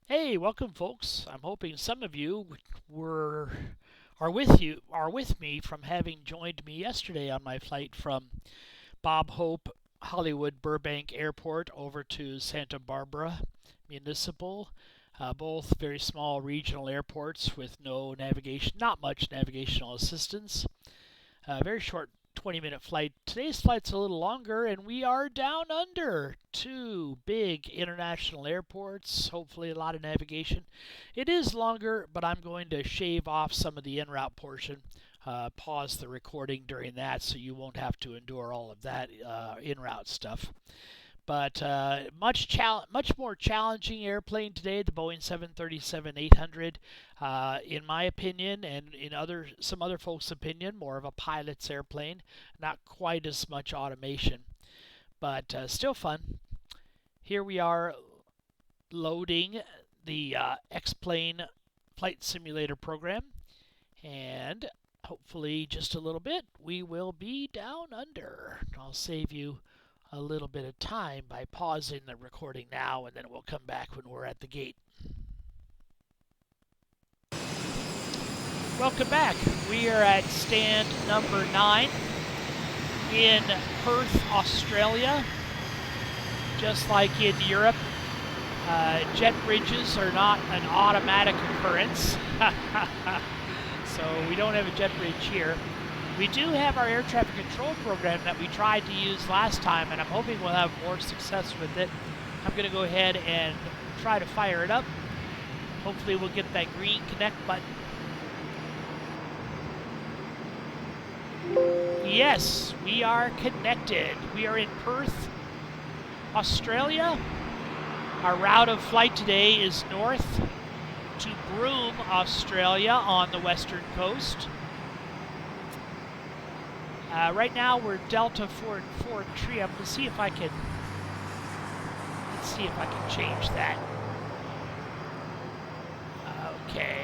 Hey, welcome, folks. I'm hoping some of you were are with me from having joined me yesterday on my flight from Bob Hope Hollywood Burbank Airport over to Santa Barbara Municipal. Both very small regional airports with no navigation, not much navigational assistance. Very short 20-minute flight. Today's flight's a little longer, and we are down under two big international airports. Hopefully, a lot of navigation. It is longer, but I'm going to shave off some of the en route portion. Pause the recording during that so you won't have to endure all of that en route stuff. But much more challenging airplane today, the Boeing 737-800, in my opinion, and in some other folks' opinion, more of a pilot's airplane, not quite as much automation, but still fun. Here we are loading the X-Plane flight simulator program, and hopefully just a little bit we will be down under. I'll save you a little bit of time by pausing the recording now, and then we'll come back when we're at the gate. Welcome back. We are at stand number 9 in Perth, Australia. Just like in Europe, jet bridges are not an automatic occurrence. So we don't have a jet bridge here. We do have our air traffic control program that we tried to use last time, and I'm hoping we'll have more success with it. I'm going to go ahead and try to fire it up. Hopefully we'll get that green connect button. Yes, we are connected. We are in Perth, Australia. Our route of flight today is north to Broome, Australia on the western coast. Right now we're Delta 4 trim. Let's see if I can change that. Okay.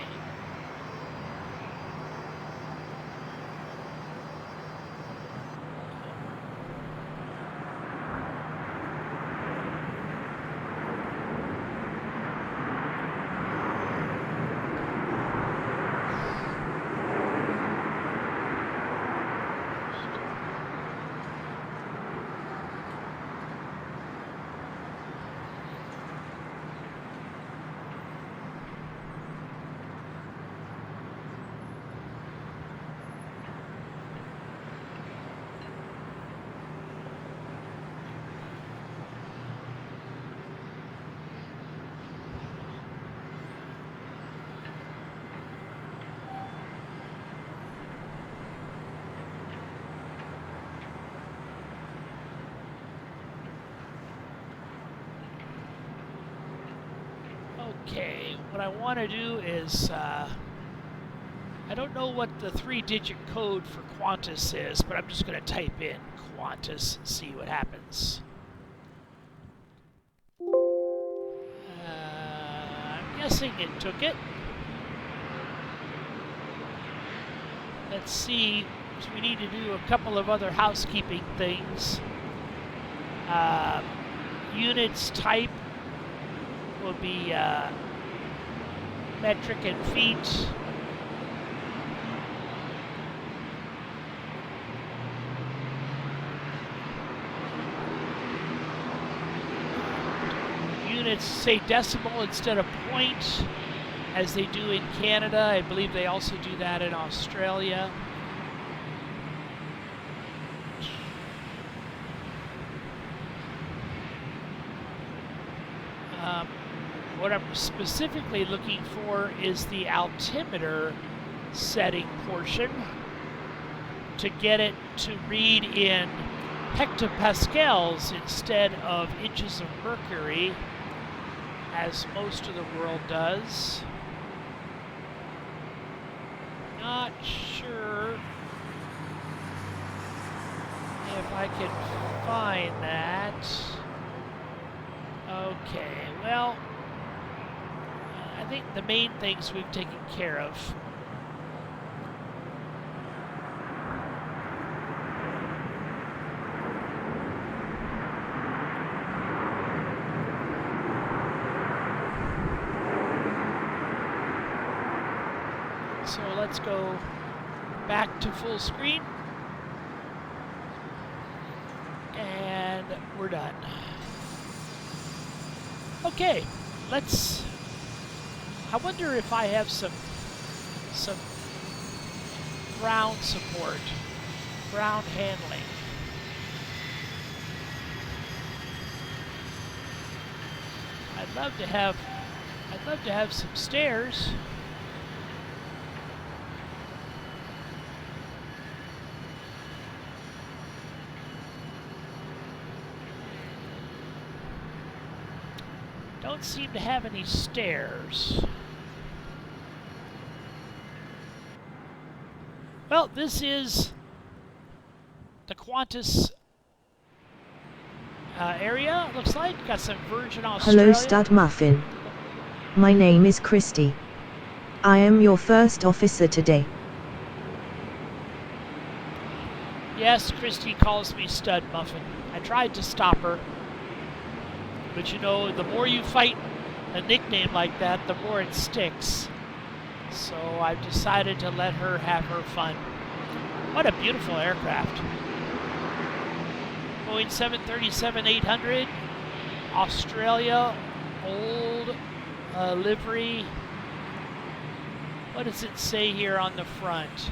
Okay, what I want to do is, I don't know what the 3-digit code for Qantas is, but I'm just going to type in Qantas and see what happens. I'm guessing it took it. Let's see, so we need to do a couple of other housekeeping things. Units type will be metric and feet. Units say decimal instead of point, as they do in Canada. I believe they also do that in Australia. What I'm specifically looking for is the altimeter setting portion to get it to read in hectopascals instead of inches of mercury, as most of the world does. Not sure if I can find that. Okay, well, I think the main things we've taken care of. So let's go back to full screen. And we're done. Okay, I wonder if I have some ground support, ground handling. I'd love to have some stairs. Don't seem to have any stairs. Well, this is the Qantas area, looks like. Got some Virgin Australia. Hello, Stud Muffin. My name is Christy. I am your first officer today. Yes, Christy calls me Stud Muffin. I tried to stop her. But you know, the more you fight a nickname like that, the more it sticks. So I've decided to let her have her fun. What a beautiful aircraft. Boeing 737-800, Australia, old livery. What does it say here on the front?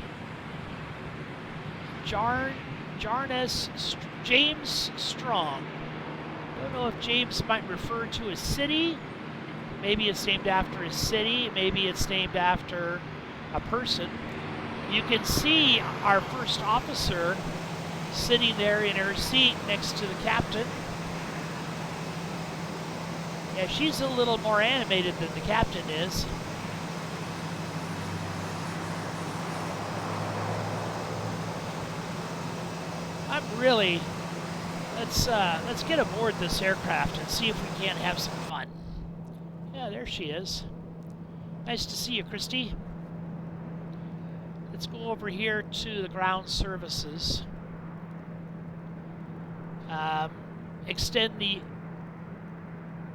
James Strong. I don't know if James might refer to a city. Maybe it's named after a city. Maybe it's named after a person. You can see our first officer sitting there in her seat next to the captain. Yeah, she's a little more animated than the captain is. Let's get aboard this aircraft and see if we can't have some fun. Yeah, there she is. Nice to see you, Christy. Let's go over here to the ground services.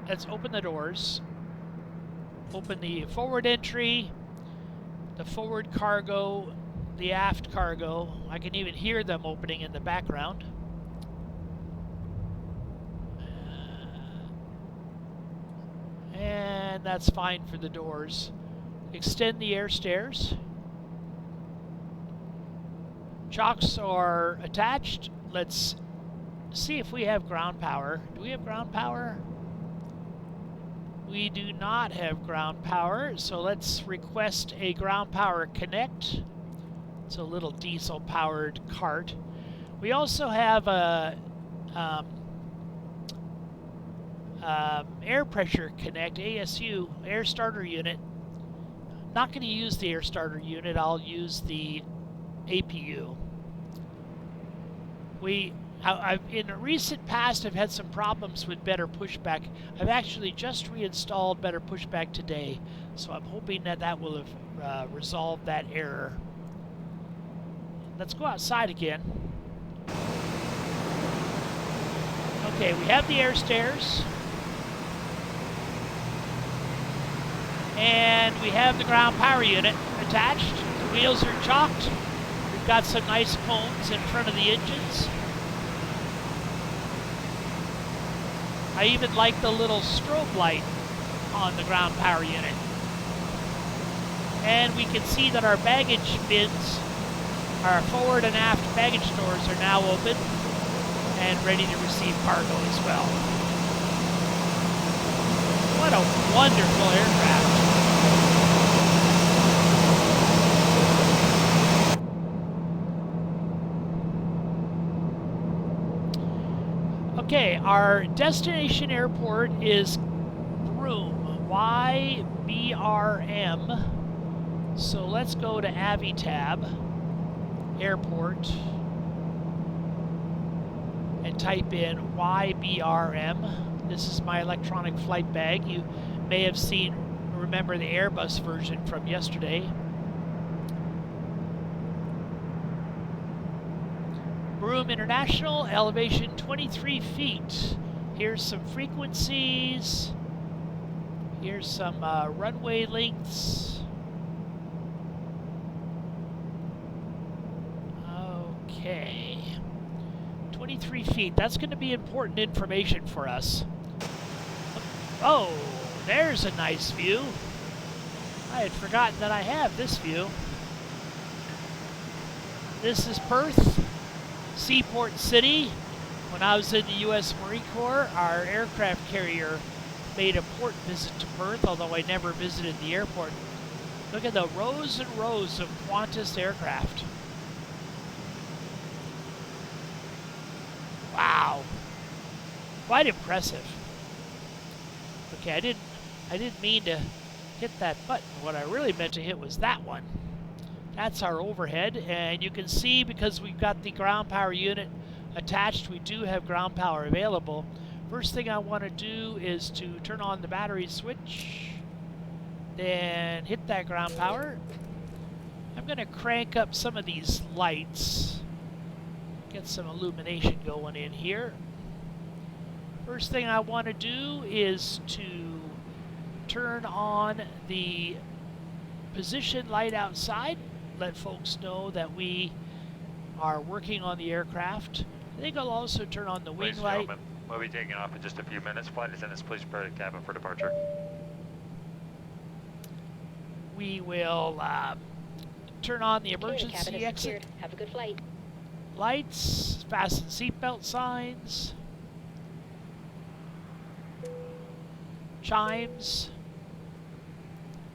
Let's open the doors. Open the forward entry, the forward cargo, the aft cargo. I can even hear them opening in the background. And that's fine for the doors. Extend the air stairs. Chocks are attached. Let's see if we have ground power. Do we have ground power? We do not have ground power, so let's request a ground power connect. It's a little diesel-powered cart. We also have a air pressure connect, ASU, air starter unit. Not going to use the air starter unit, I'll use the APU. In the recent past, I've had some problems with better pushback. I've actually just reinstalled better pushback today, so I'm hoping that that will have resolved that error. Let's go outside again. Okay, we have the air stairs. And we have the ground power unit attached. The wheels are chocked. We've got some nice cones in front of the engines. I even like the little strobe light on the ground power unit. And we can see that our baggage bins, our forward and aft baggage doors are now open and ready to receive cargo as well. What a wonderful aircraft. Okay, our destination airport is Broome, YBRM. So let's go to Avitab Airport and type in YBRM. This is my electronic flight bag. You may have remember the Airbus version from yesterday. Broome International, elevation 23 feet. Here's some frequencies. Here's some runway lengths. Okay. 23 feet. That's going to be important information for us. Oh, there's a nice view. I had forgotten that I have this view. This is Perth, Seaport City. When I was in the U.S. Marine Corps, our aircraft carrier made a port visit to Perth, although I never visited the airport. Look at the rows and rows of Qantas aircraft. Wow. Quite impressive. Okay, I didn't mean to hit that button. What I really meant to hit was that one. That's our overhead, and you can see because we've got the ground power unit attached, we do have ground power available. First thing I want to do is to turn on the battery switch, then hit that ground power. I'm going to crank up some of these lights, get some illumination going in here. First thing I want to do is to turn on the position light outside, let folks know that we are working on the aircraft. I think I'll also turn on the wing light. We'll be taking off in just a few minutes. Flight attendants, please prepare the cabin for departure. We will turn on the emergency cabin exit. secured. Have a good flight. Lights, fasten seatbelt signs, chimes,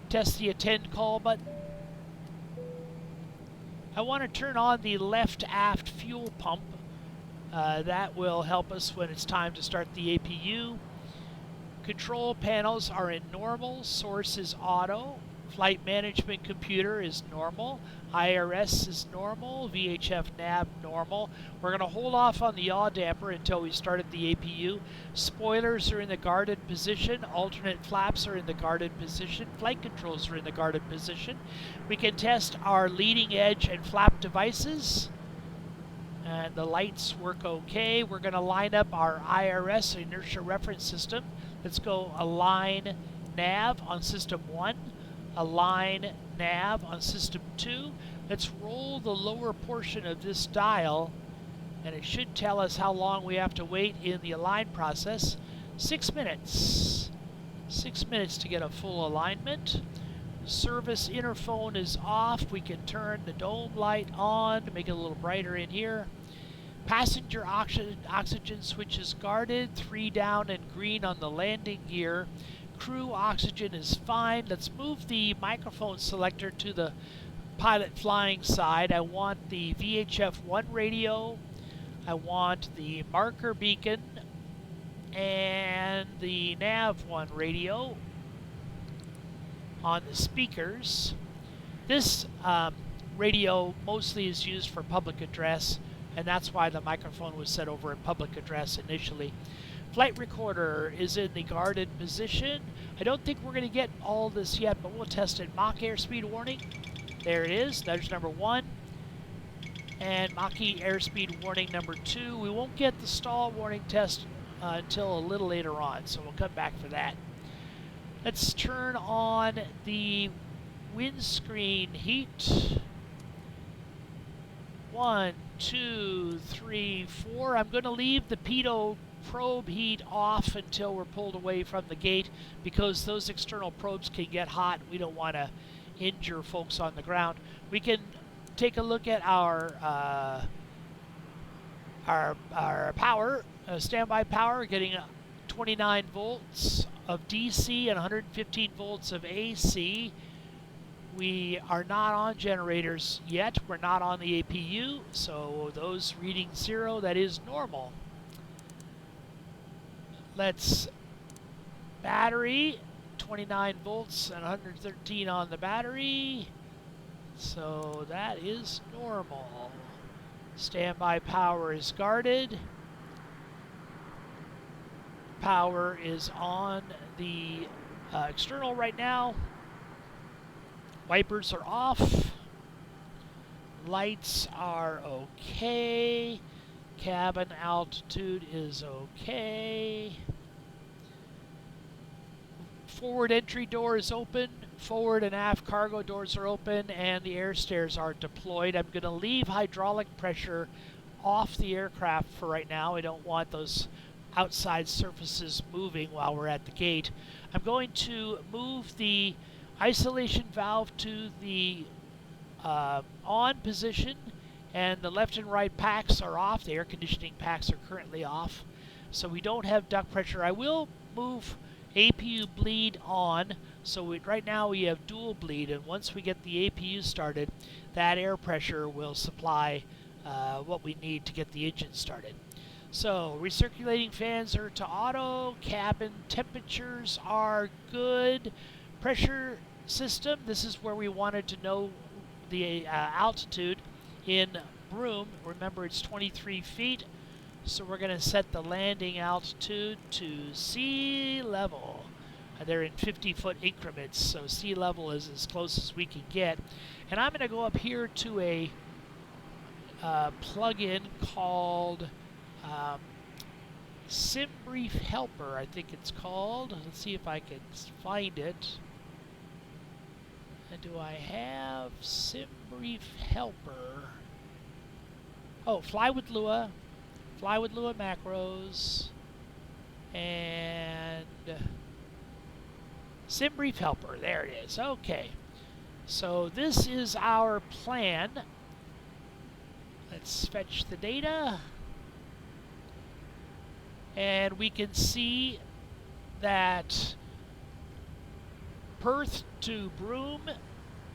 test the attend call button. I want to turn on the left aft fuel pump. That will help us when it's time to start the APU. Control panels are in normal, source is auto, flight management computer is normal, IRS is normal, VHF nav normal. We're going to hold off on the yaw damper until we started the APU. Spoilers are in the guarded position, alternate flaps are in the guarded position, flight controls are in the guarded position. We can test our leading edge and flap devices. And the lights work okay. We're going to line up our IRS, inertia reference system. Let's go align nav on system 1, align nav on system 2. Let's roll the lower portion of this dial, and it should tell us how long we have to wait in the align process. 6 minutes. 6 minutes to get a full alignment. Service interphone is off. We can turn the dome light on to make it a little brighter in here. Passenger oxygen switch is guarded, 3 down and green on the landing gear. Crew oxygen is fine. Let's move the microphone selector to the pilot flying side. I want the VHF-1 radio. I want the marker beacon and the nav-1 radio on the speakers. This radio mostly is used for public address, and that's why the microphone was set over in public address initially. Flight recorder is in the guarded position. I don't think we're going to get all this yet, but we'll test it. Mach airspeed warning. There it is. That's number 1. And Mach airspeed warning number 2. We won't get the stall warning test until a little later on, so we'll come back for that. Let's turn on the windscreen heat. 1, 2, 3, 4. I'm going to leave the pitot probe heat off until we're pulled away from the gate because those external probes can get hot. We don't want to injure folks on the ground. We can take a look at our power, standby power, getting 29 volts of DC and 115 volts of AC. We are not on generators yet. We're not on the APU, so those readings 0, that is normal. Let's battery, 29 volts and 113 on the battery. So that is normal. Standby power is guarded. Power is on the external right now. Wipers are off. Lights are okay. Cabin altitude is okay. forward entry door is open, forward and aft cargo doors are open, and the air stairs are deployed. I'm going to leave hydraulic pressure off the aircraft for right now. I don't want those outside surfaces moving while we're at the gate. I'm going to move the isolation valve to the on position, and the left and right packs are off. The air conditioning packs are currently off, so we don't have duct pressure. I will move APU bleed on, so right now we have dual bleed, and once we get the APU started, that air pressure will supply what we need to get the engine started. So recirculating fans are to auto, cabin temperatures are good, pressure system, this is where we wanted to know the altitude in Broome. Remember, it's 23 feet, so we're going to set the landing altitude to sea level. They're in 50-foot increments, so sea level is as close as we can get. And I'm going to go up here to a plug-in called SimBrief Helper, I think it's called. Let's see if I can find it. And do I have SimBrief Helper? Oh, Fly with Lua macros, and SimBrief Helper. There it is. Okay. So this is our plan. Let's fetch the data. And we can see that Perth to Broome,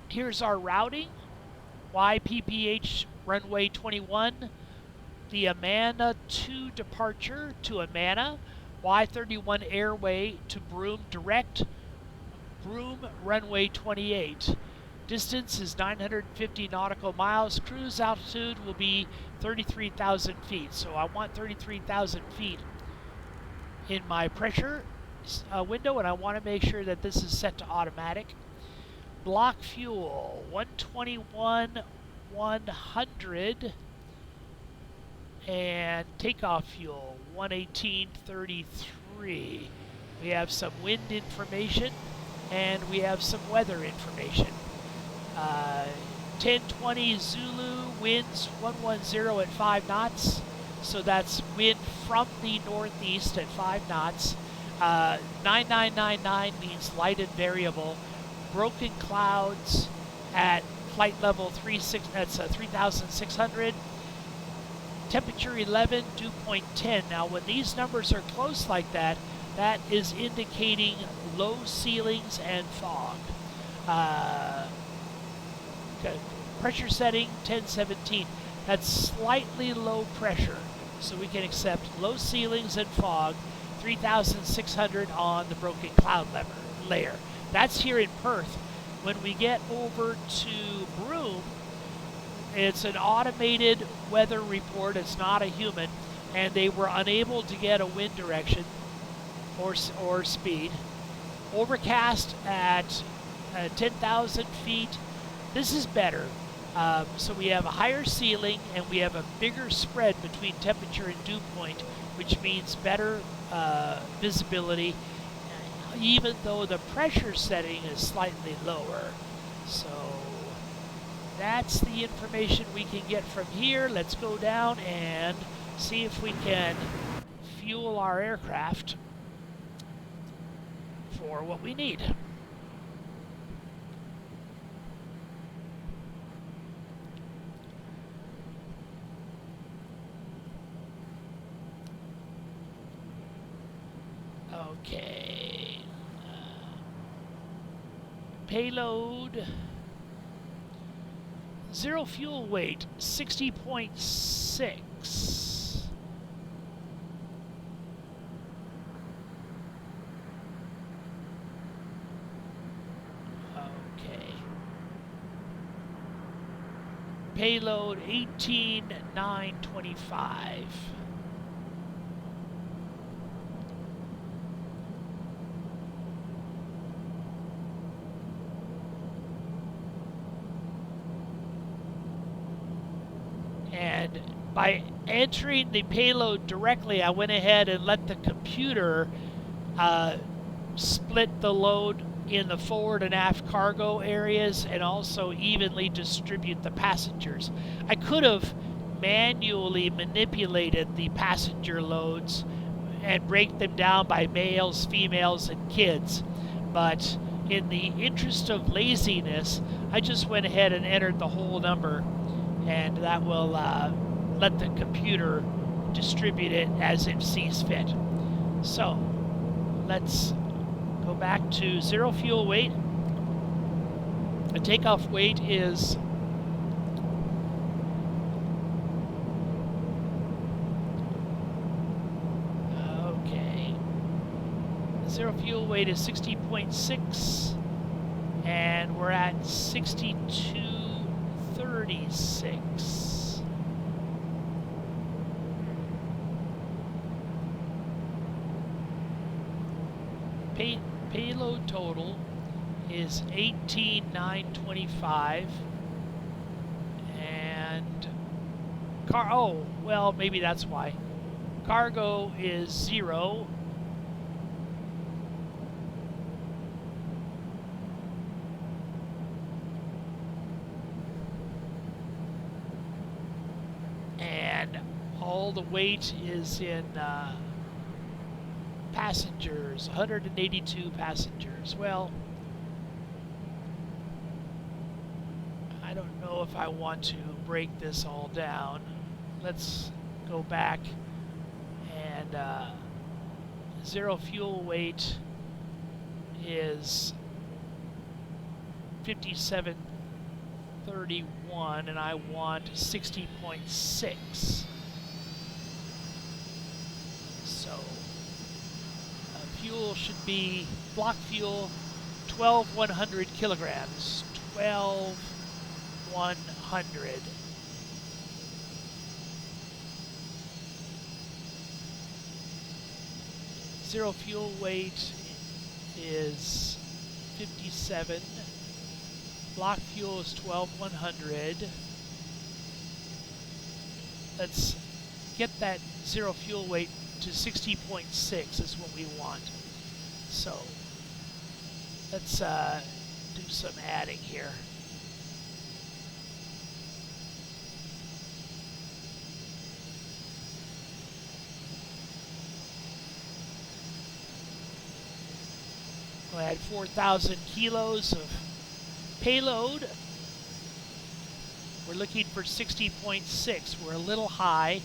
here's our routing. YPPH runway 21, the Amana 2 departure to Amana, Y31 airway to Broome direct, Broome runway 28. Distance is 950 nautical miles. Cruise altitude will be 33,000 feet. So I want 33,000 feet in my pressure window, and I want to make sure that this is set to automatic. Block fuel 121,100, and takeoff fuel 118.33. We have some wind information and we have some weather information. 1020 Zulu, winds 110 at 5 knots. So that's wind from the northeast at 5 knots. 9999 means light and variable. Broken clouds at flight level 3,600. Temperature 11, dew point 10. Now when these numbers are close like that, that is indicating low ceilings and fog. Okay. Pressure setting 1017. That's slightly low pressure, so we can accept low ceilings and fog, 3,600 on the broken cloud layer. That's here in Perth. When we get over to Broome, it's an automated weather report. It's not a human, and they were unable to get a wind direction or speed. Overcast at 10,000 feet. This is better. So we have a higher ceiling and we have a bigger spread between temperature and dew point, which means better visibility, even though the pressure setting is slightly lower. So that's the information we can get from here. Let's go down and see if we can fuel our aircraft for what we need. Okay. Payload. Zero fuel weight, 60.6. Okay. Payload 18,925. And by entering the payload directly, I went ahead and let the computer split the load in the forward and aft cargo areas and also evenly distribute the passengers. I could have manually manipulated the passenger loads and break them down by males, females, and kids, but in the interest of laziness, I just went ahead and entered the whole number, and that will let the computer distribute it as it sees fit. So let's go back to zero fuel weight. The takeoff weight is okay. Zero fuel weight is 60.6, and we're at 62.36. Payload total is 18,925, and oh, well, maybe that's why. Cargo is 0. And all the weight is in passengers, 182 passengers. Well, I don't know if I want to break this all down. Let's go back and zero fuel weight is 57.31, and I want 60.6. So fuel should be block fuel 12,100 kilograms. 12,100. Zero fuel weight is 57. Block fuel is 12,100. Let's get that zero fuel weight to 60.6 is what we want. So let's do some adding here. We'll add 4,000 kilos of payload. We're looking for 60.6. We're a little high.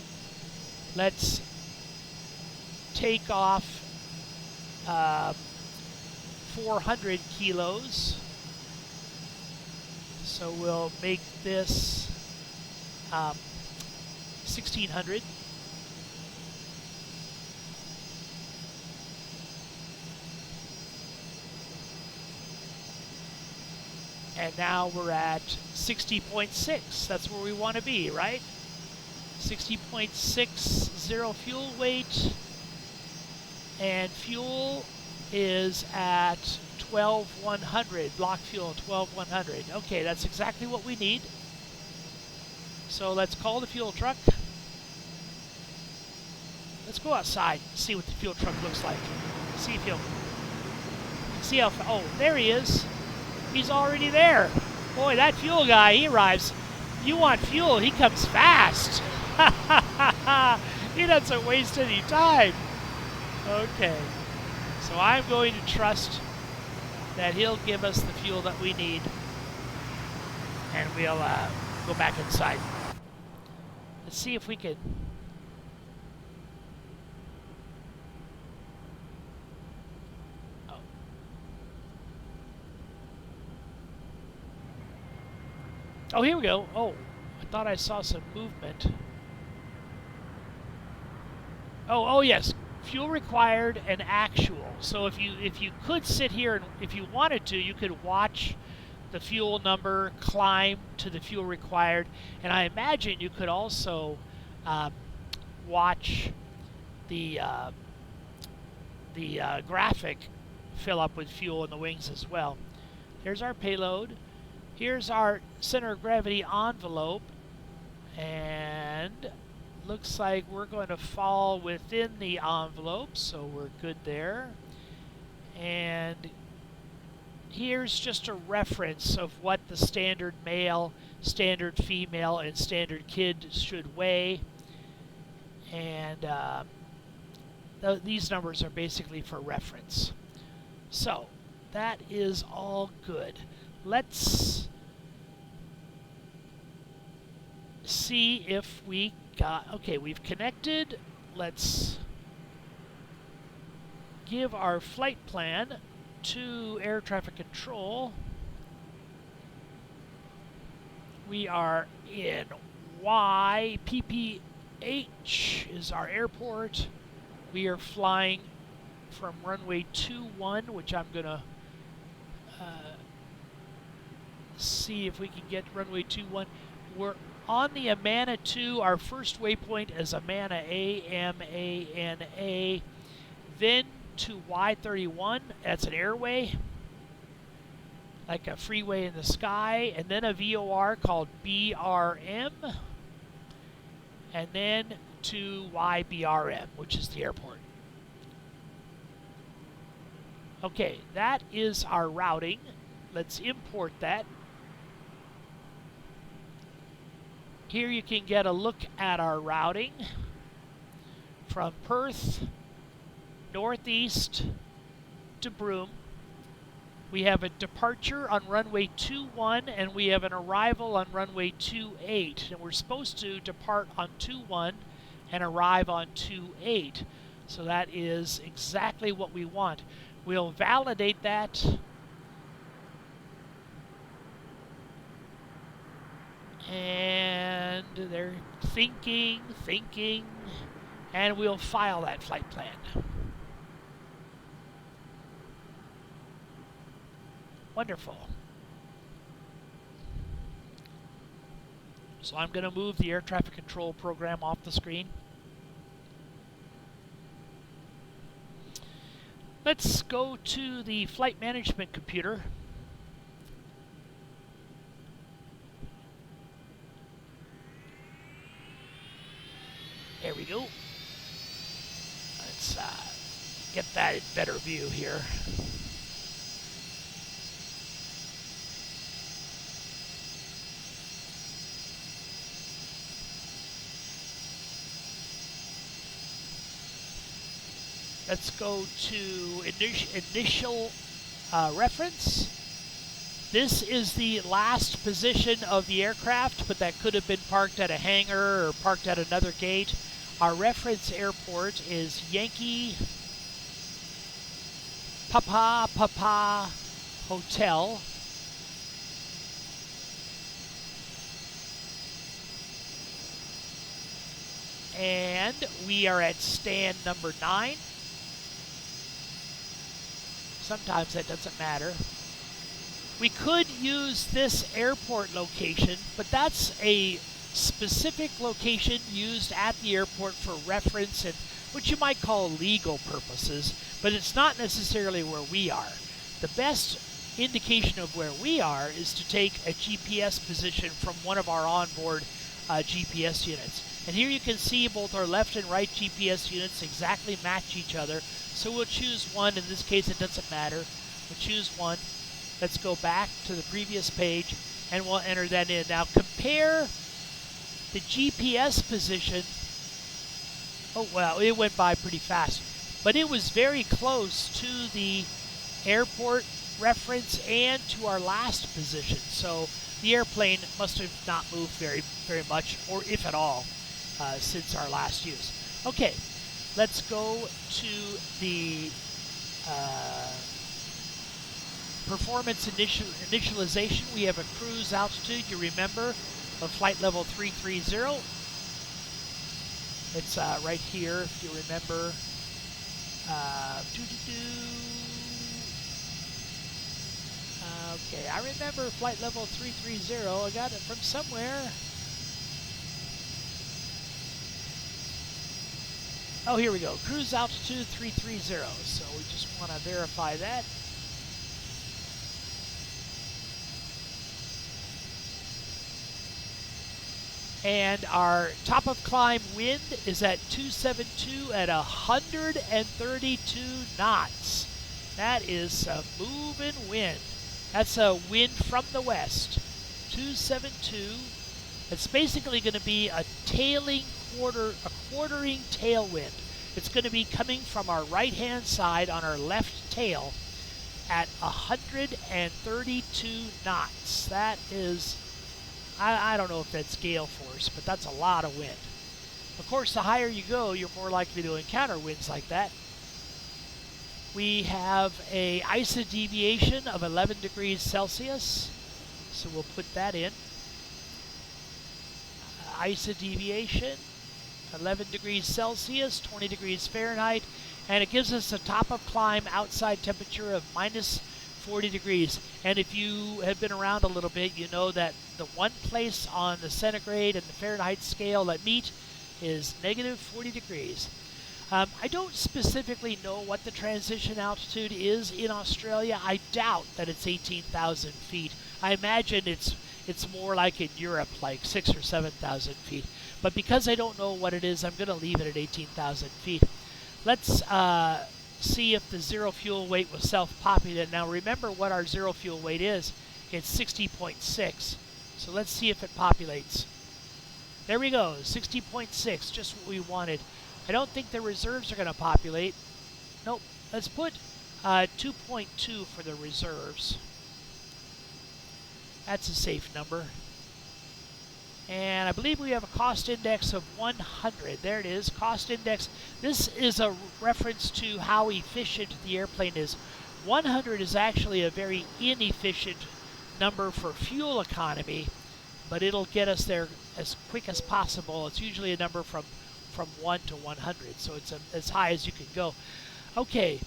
Let's take off 400 kilos. So we'll make this 1,600. And now we're at 60.6. That's where we want to be, right? 60.6 zero fuel weight. And fuel is at 12,100. Block fuel 12,100. Okay, that's exactly what we need. So let's call the fuel truck. Let's go outside and see what the fuel truck looks like. See if he'll see how. Oh, there he is. He's already there. Boy, that fuel guy, he arrives. You want fuel, he comes fast. He doesn't waste any time. Okay, so I'm going to trust that he'll give us the fuel that we need, and we'll go back inside. Let's see if we can. Oh, here we go. Oh, I thought I saw some movement. Oh yes. Fuel required and actual. So if you could sit here and if you wanted to, you could watch the fuel number climb to the fuel required, and I imagine you could also watch the graphic fill up with fuel in the wings as well. Here's our payload. Here's our center of gravity envelope, and looks like we're going to fall within the envelope, so we're good there. And here's just a reference of what the standard male, standard female, and standard kid should weigh. And these numbers are basically for reference. So that is all good. Let's see if we got, okay, we've connected. Let's give our flight plan to air traffic control. We are in YPPH is our airport. We are flying from runway 21, which I'm going to see if we can get runway 21. We're on the Amana 2. Our first waypoint is Amana A-M-A-N-A. Then to Y31. That's an airway, like a freeway in the sky. And then a VOR called BRM. And then to YBRM, which is the airport. Okay, that is our routing. Let's import that. Here you can get a look at our routing from Perth, northeast to Broome. We have a departure on runway 21 and we have an arrival on runway 28. And we're supposed to depart on 21 and arrive on 28. So that is exactly what we want. We'll validate that. And they're thinking, and we'll file that flight plan. Wonderful. So I'm going to move the air traffic control program off the screen. Let's go to the flight management computer. There we go. Let's get that in better view here. Let's go to initial reference. This is the last position of the aircraft, but that could have been parked at a hangar or parked at another gate. Our reference airport is Yankee Papa Hotel. And we are at stand number 9. Sometimes that doesn't matter. We could use this airport location, but that's a specific location used at the airport for reference and what you might call legal purposes, but it's not necessarily where we are. The best indication of where we are is to take a GPS position from one of our onboard GPS units. And here you can see both our left and right GPS units exactly match each other. So we'll choose one. In this case, it doesn't matter. We'll choose one. Let's go back to the previous page and we'll enter that in. Now compare the GPS position. Oh, well, it went by pretty fast, but it was very close to the airport reference and to our last position. So the airplane must have not moved very much, or if at all, since our last use. Okay, let's go to the performance initialization. We have a cruise altitude, you remember, of flight level 330. It's right here, if you remember. Okay, I remember flight level 330. I got it from somewhere. Oh, here we go. Cruise altitude 330. So we just want to verify that. And our top of climb wind is at 272 at 132 knots. That is some moving wind. That's a wind from the west. 272. It's basically going to be a quartering tailwind. It's going to be coming from our right-hand side on our left tail at 132 knots. That is, I don't know if that's gale force, but that's a lot of wind. Of course, the higher you go, you're more likely to encounter winds like that. We have a ISA deviation of 11 degrees Celsius, so we'll put that in. ISA deviation, 11 degrees Celsius, 20 degrees Fahrenheit, and it gives us a top-up climb outside temperature of minus 40 degrees. And if you have been around a little bit, you know that the one place on the centigrade and the Fahrenheit scale that meet is negative 40 degrees. I don't specifically know what the transition altitude is in Australia. I doubt that it's 18,000 feet. I imagine it's more like in Europe, like 6,000 or 7,000 feet. But because I don't know what it is, I'm going to leave it at 18,000 feet. Let's see if the zero fuel weight was self-populated. Now remember what our zero fuel weight is. It's 60.6. So let's see if it populates. There we go, 60.6, just what we wanted. I don't think the reserves are going to populate. Nope, let's put 2.2 for the reserves. That's a safe number. And I believe we have a cost index of 100. There it is, cost index. This is a reference to how efficient the airplane is. 100 is actually a very inefficient number for fuel economy, but it'll get us there as quick as possible. It's usually a number from 1 to 100, so it's as high as you can go. Okay,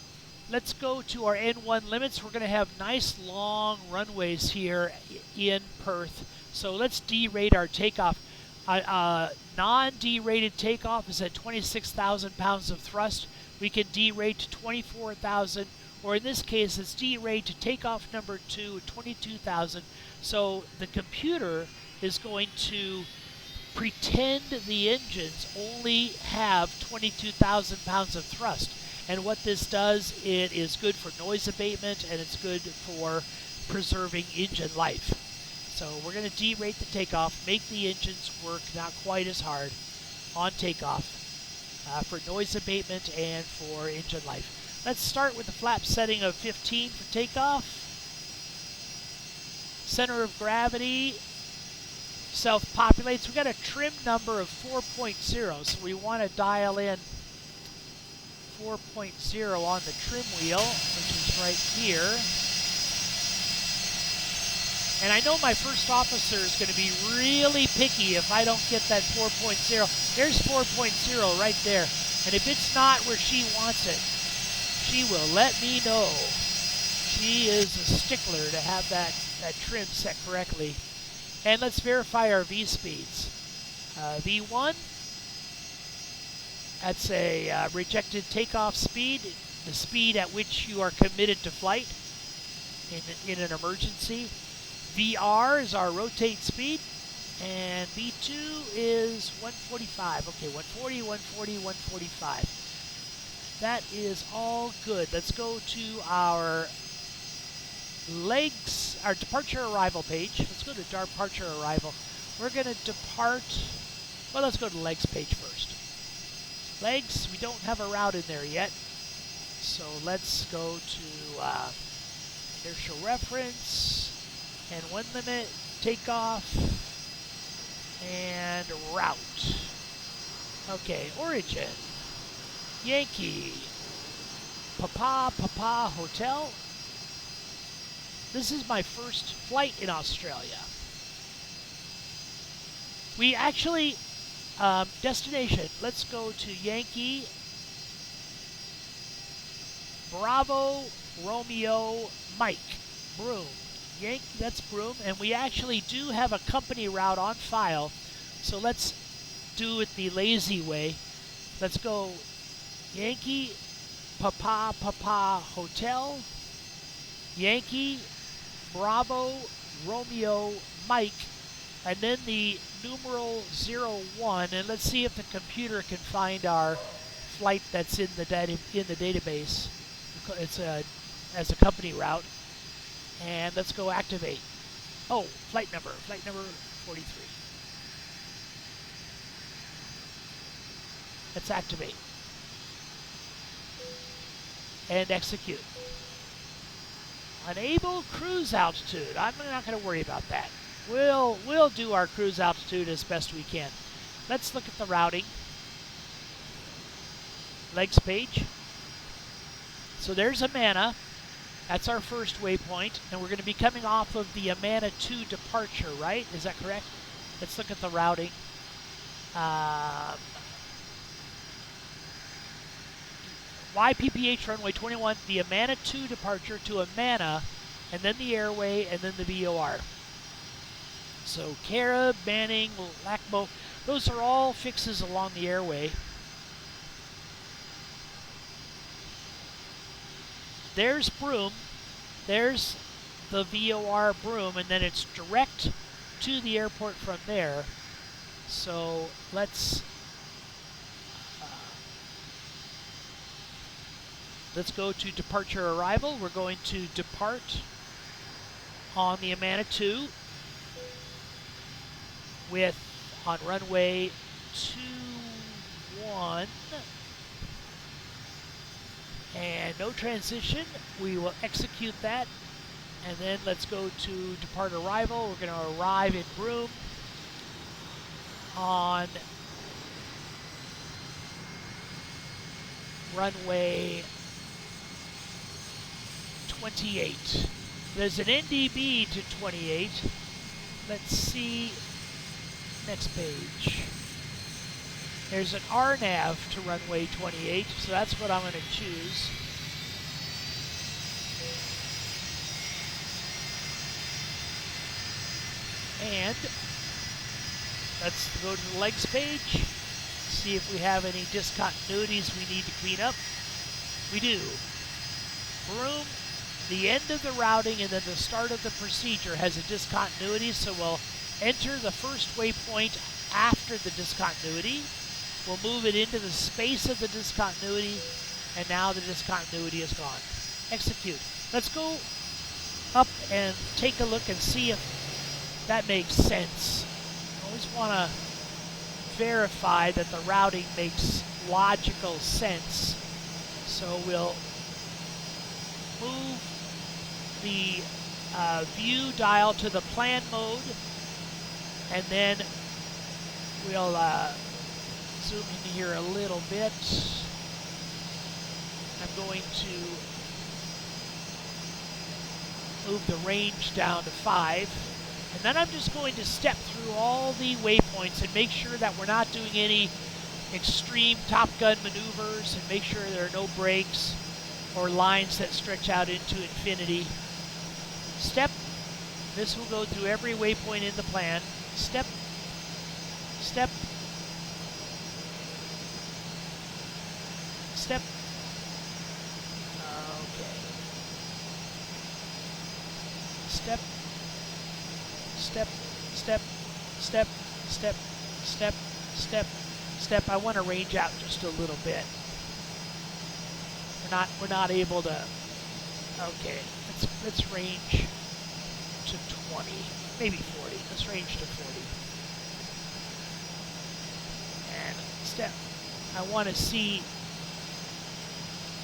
let's go to our N1 limits. We're going to have nice long runways here in Perth. So let's derate our takeoff. Non-derated takeoff is at 26,000 pounds of thrust. We can derate to 24,000, or in this case, it's derate to takeoff number 2 at 22,000. So the computer is going to pretend the engines only have 22,000 pounds of thrust. And what this does, it is good for noise abatement and it's good for preserving engine life. So we're going to derate the takeoff, make the engines work not quite as hard on takeoff for noise abatement and for engine life. Let's start with the flap setting of 15 for takeoff. Center of gravity self-populates. We got a trim number of 4.0, so we want to dial in 4.0 on the trim wheel, which is right here. And I know my first officer is going to be really picky if I don't get that 4.0. There's 4.0 right there. And if it's not where she wants it, she will let me know. She is a stickler to have that trim set correctly. And let's verify our V speeds. V1, that's a rejected takeoff speed, the speed at which you are committed to flight in an emergency. VR is our rotate speed, and V2 is 145. Okay, 140, 140, 145. That is all good. Let's go to our legs, our departure arrival page. Let's go to departure arrival. We're going to depart, well, let's go to legs page first. Legs, we don't have a route in there yet. So let's go to inertial reference, and one limit, takeoff, and route. Okay, origin, Yankee, Papa Hotel. This is my first flight in Australia. We actually, destination, let's go to Yankee, Bravo, Romeo, Mike, Broome. Yankee, that's Broome, and we actually do have a company route on file, so let's do it the lazy way. Let's go Yankee, Papa Hotel, Yankee, Bravo, Romeo, Mike, and then the numeral 01, and let's see if the computer can find our flight that's in the database. It's as a company route. And let's go activate. Oh, flight number 43. Let's activate. And execute. Enable cruise altitude. I'm not going to worry about that. We'll do our cruise altitude as best we can. Let's look at the routing. Legs page. So there's Amana. That's our first waypoint, and we're going to be coming off of the Amana 2 departure, right? Is that correct? Let's look at the routing. YPPH runway 21, the Amana 2 departure to Amana, and then the airway, and then the VOR. So Carib, Manning, Lacmo, those are all fixes along the airway. There's Broome, there's the VOR Broome, and then it's direct to the airport from there. So let's go to departure arrival. We're going to depart on the Amana 2 with on runway 21. And no transition. We will execute that. And then let's go to depart arrival. We're going to arrive in Broome on runway 28. There's an NDB to 28. Let's see. Next page. There's an RNAV to runway 28, so that's what I'm going to choose. And let's go to the legs page, see if we have any discontinuities we need to clean up. We do. Broome, the end of the routing and then the start of the procedure has a discontinuity, so we'll enter the first waypoint after the discontinuity. We'll move it into the space of the discontinuity, and now the discontinuity is gone. Execute. Let's go up and take a look and see if that makes sense. I always want to verify that the routing makes logical sense. So we'll move the view dial to the plan mode, and then we'll zoom in here a little bit. I'm going to move the range down to 5. And then I'm just going to step through all the waypoints and make sure that we're not doing any extreme Top Gun maneuvers, and make sure there are no breaks or lines that stretch out into infinity. Step. This will go through every waypoint in the plan. Step. Step. Step. Okay. Step. Step. Step. Step. Step. Step. Step. Step. I want to range out just a little bit. We're not able to. Okay. Let's range to 20, maybe 40. Let's range to 40. And step. I want to see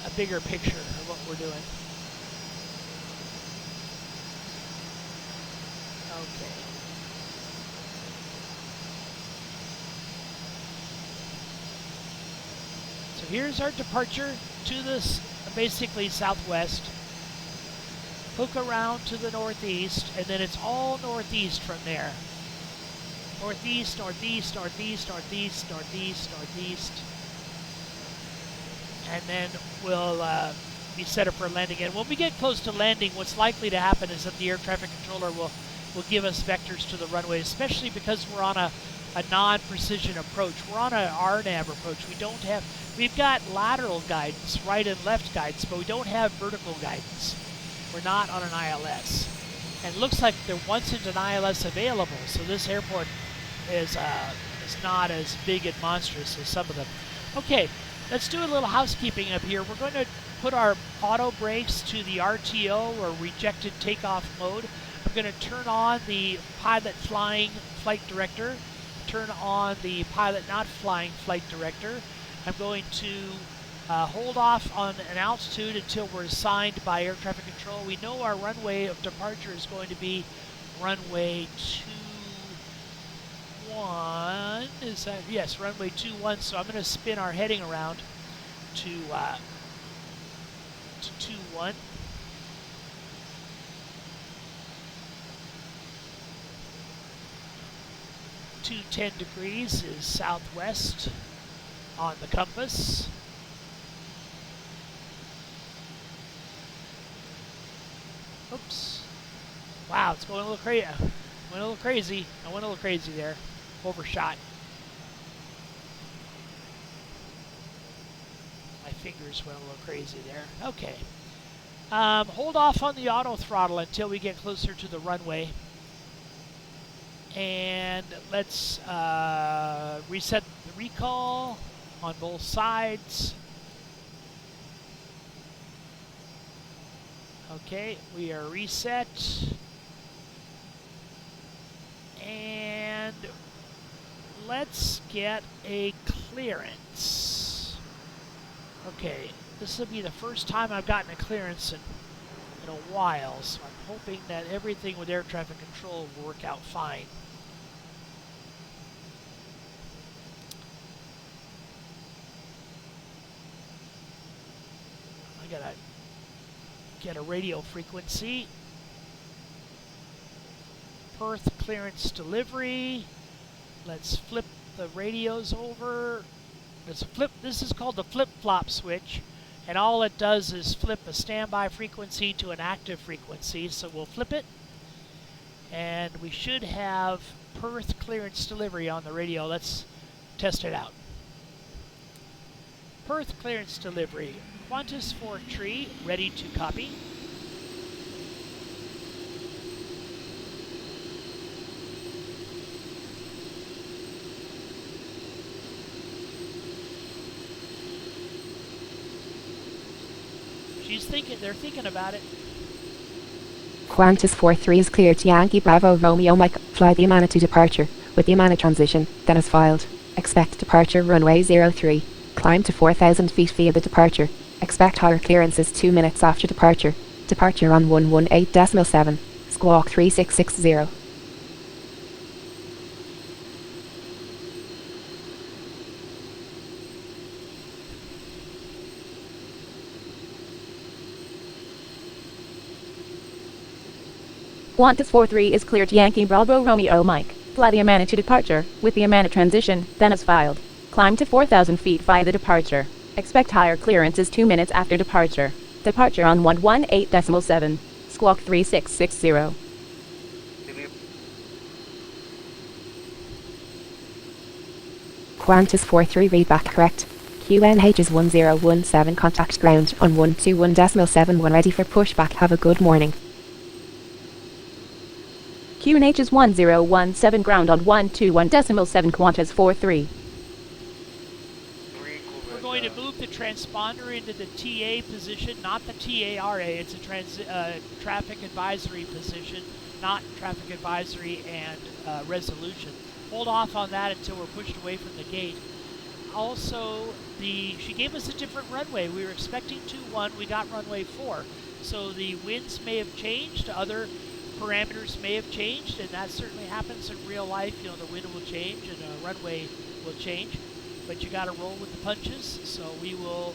a bigger picture of what we're doing. Okay. So here's our departure to this basically southwest. Hook around to the northeast, and then it's all northeast from there. Northeast, northeast, northeast, northeast, northeast, northeast. And then we'll be set up for landing. And when we get close to landing, what's likely to happen is that the air traffic controller will give us vectors to the runway, especially because we're on a non-precision approach. We're on an RNAV approach. We've got lateral guidance, right and left guidance, but we don't have vertical guidance. We're not on an ILS. And it looks like there wasn't an ILS available, so this airport is not as big and monstrous as some of them. Okay, let's do a little housekeeping up here. We're going to put our auto brakes to the RTO, or rejected takeoff mode. I'm going to turn on the pilot flying flight director, turn on the pilot not flying flight director. I'm going to hold off on an altitude until we're assigned by air traffic control. We know our runway of departure is going to be runway 21. Is that, yes, runway 21. So I'm going to spin our heading around to 21. To 10 degrees is southwest on the compass. Oops. Wow, it's going a little crazy. I went a little crazy there. Overshot. My fingers went a little crazy there. Okay. Hold off on the auto throttle until we get closer to the runway. And let's reset the recall on both sides. Okay, we are reset. And let's get a clearance. Okay, this will be the first time I've gotten a clearance in a while, so I'm hoping that everything with air traffic control will work out fine. I gotta get a radio frequency. Perth clearance delivery. Let's flip the radios over. This is called the flip-flop switch, and all it does is flip a standby frequency to an active frequency. So we'll flip it, and we should have Perth clearance delivery on the radio. Let's test it out. Perth clearance delivery. Qantas 4-tree, ready to copy. They're thinking about it. Qantas 4-3 is cleared. Yankee Bravo Romeo Mike. Fly the Yamana to departure, with the Yamana transition, then as filed. Expect departure runway 03. Climb to 4,000 feet via the departure. Expect higher clearances 2 minutes after departure. Departure on 118.7. Squawk 3660. Qantas 4-3 is cleared. Yankee Bravo Romeo Mike. Fly the Yamana to departure, with the Yamana transition, then as filed. Climb to 4,000 feet via the departure. Expect higher clearances 2 minutes after departure. Departure on 118.7. Squawk 3660. Qantas 4-3 read back correct. QNH is 1017, contact ground on 121.71, ready for pushback. Have a good morning. QNH is 1017, ground on 121.7. Qantas 4-3. We're going to move the transponder into the TA position, not the TARA. It's a traffic advisory position, not traffic advisory and resolution. Hold off on that until we're pushed away from the gate. Also, she gave us a different runway. We were expecting 21, we got runway 4. So the winds may have changed, other parameters may have changed, and that certainly happens in real life. You know, the wind will change and the runway will change, but you got to roll with the punches. So we will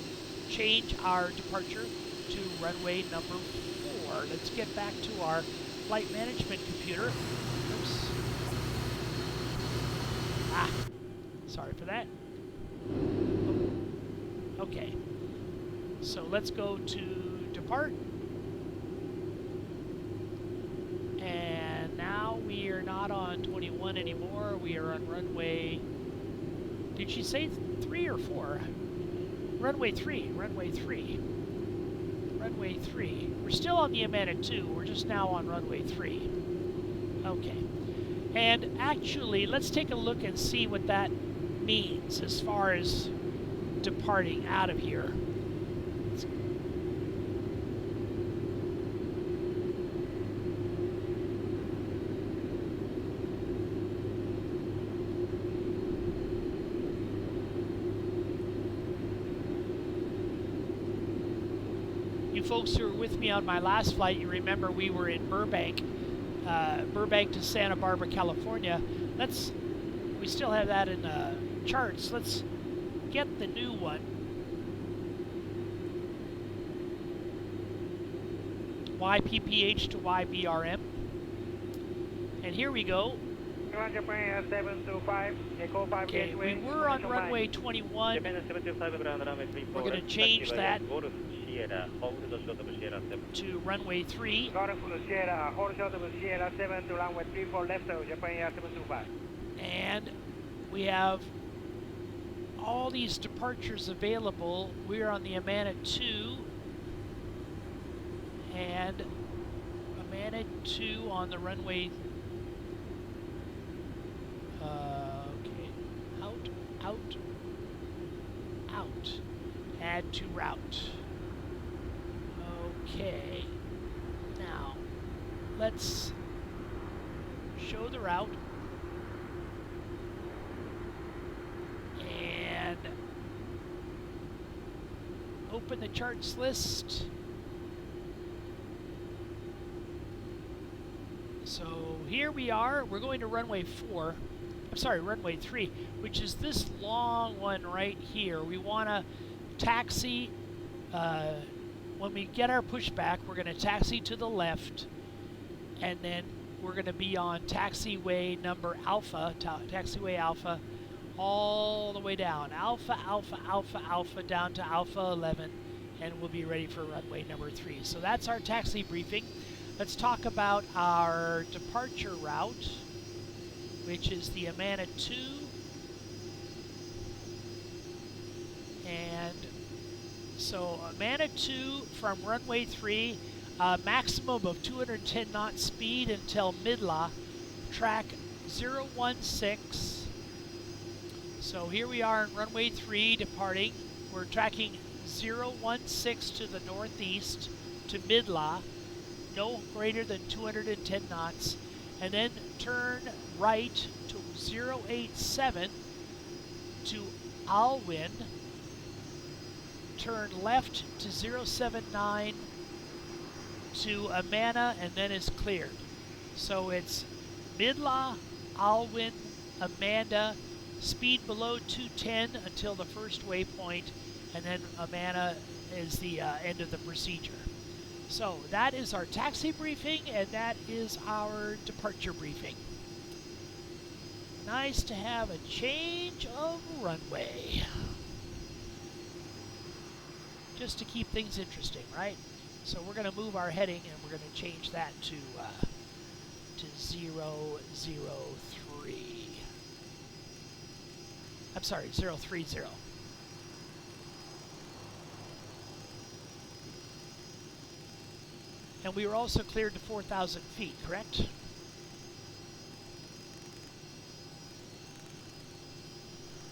change our departure to runway number 4. Let's get back to our flight management computer. Oops. Sorry for that. Okay. So let's go to depart. And now we are not on 21 anymore. We are on runway... Did she say 3 or 4? Runway 3. Runway 3. Runway 3. We're still on the Yamana 2. We're just now on runway 3. Okay. And actually, let's take a look and see what that means as far as departing out of here. You folks who were with me on my last flight, you remember we were in Burbank, Burbank to Santa Barbara, California. We still have that in charts. Let's get the new one. YPPH to YBRM. And here we go. Okay, we were on runway 21. We're going to change that to runway 3. And we have all these departures available. We're on the Amana 2. And Amana 2 on the runway. Okay, out. Add to route. Okay, now let's show the route and open the charts list. So here we are. We're going to runway 4. I'm sorry, runway 3, which is this long one right here. We want to taxi. When we get our pushback, we're going to taxi to the left, and then we're going to be on taxiway number Alpha, taxiway Alpha, all the way down. Alpha, down to Alpha 11, and we'll be ready for runway number 3. So that's our taxi briefing. Let's talk about our departure route, which is the Amana 2. And so Amana 2 from runway 3, maximum of 210 knot speed until Midla, track 016. So here we are in runway 3 departing. We're tracking 016 to the northeast to Midla, no greater than 210 knots, and then turn right to 087 to Alwyn, turn left to 079 to Amana, and then is cleared. So it's Midla, Alwyn, Amanda, speed below 210 until the first waypoint, and then Amana is the end of the procedure. So that is our taxi briefing, and that is our departure briefing. Nice to have a change of runway. Just to keep things interesting, right? So we're going to move our heading, and we're going to change that to 003. I'm sorry, 030. And we were also cleared to 4,000 feet, correct?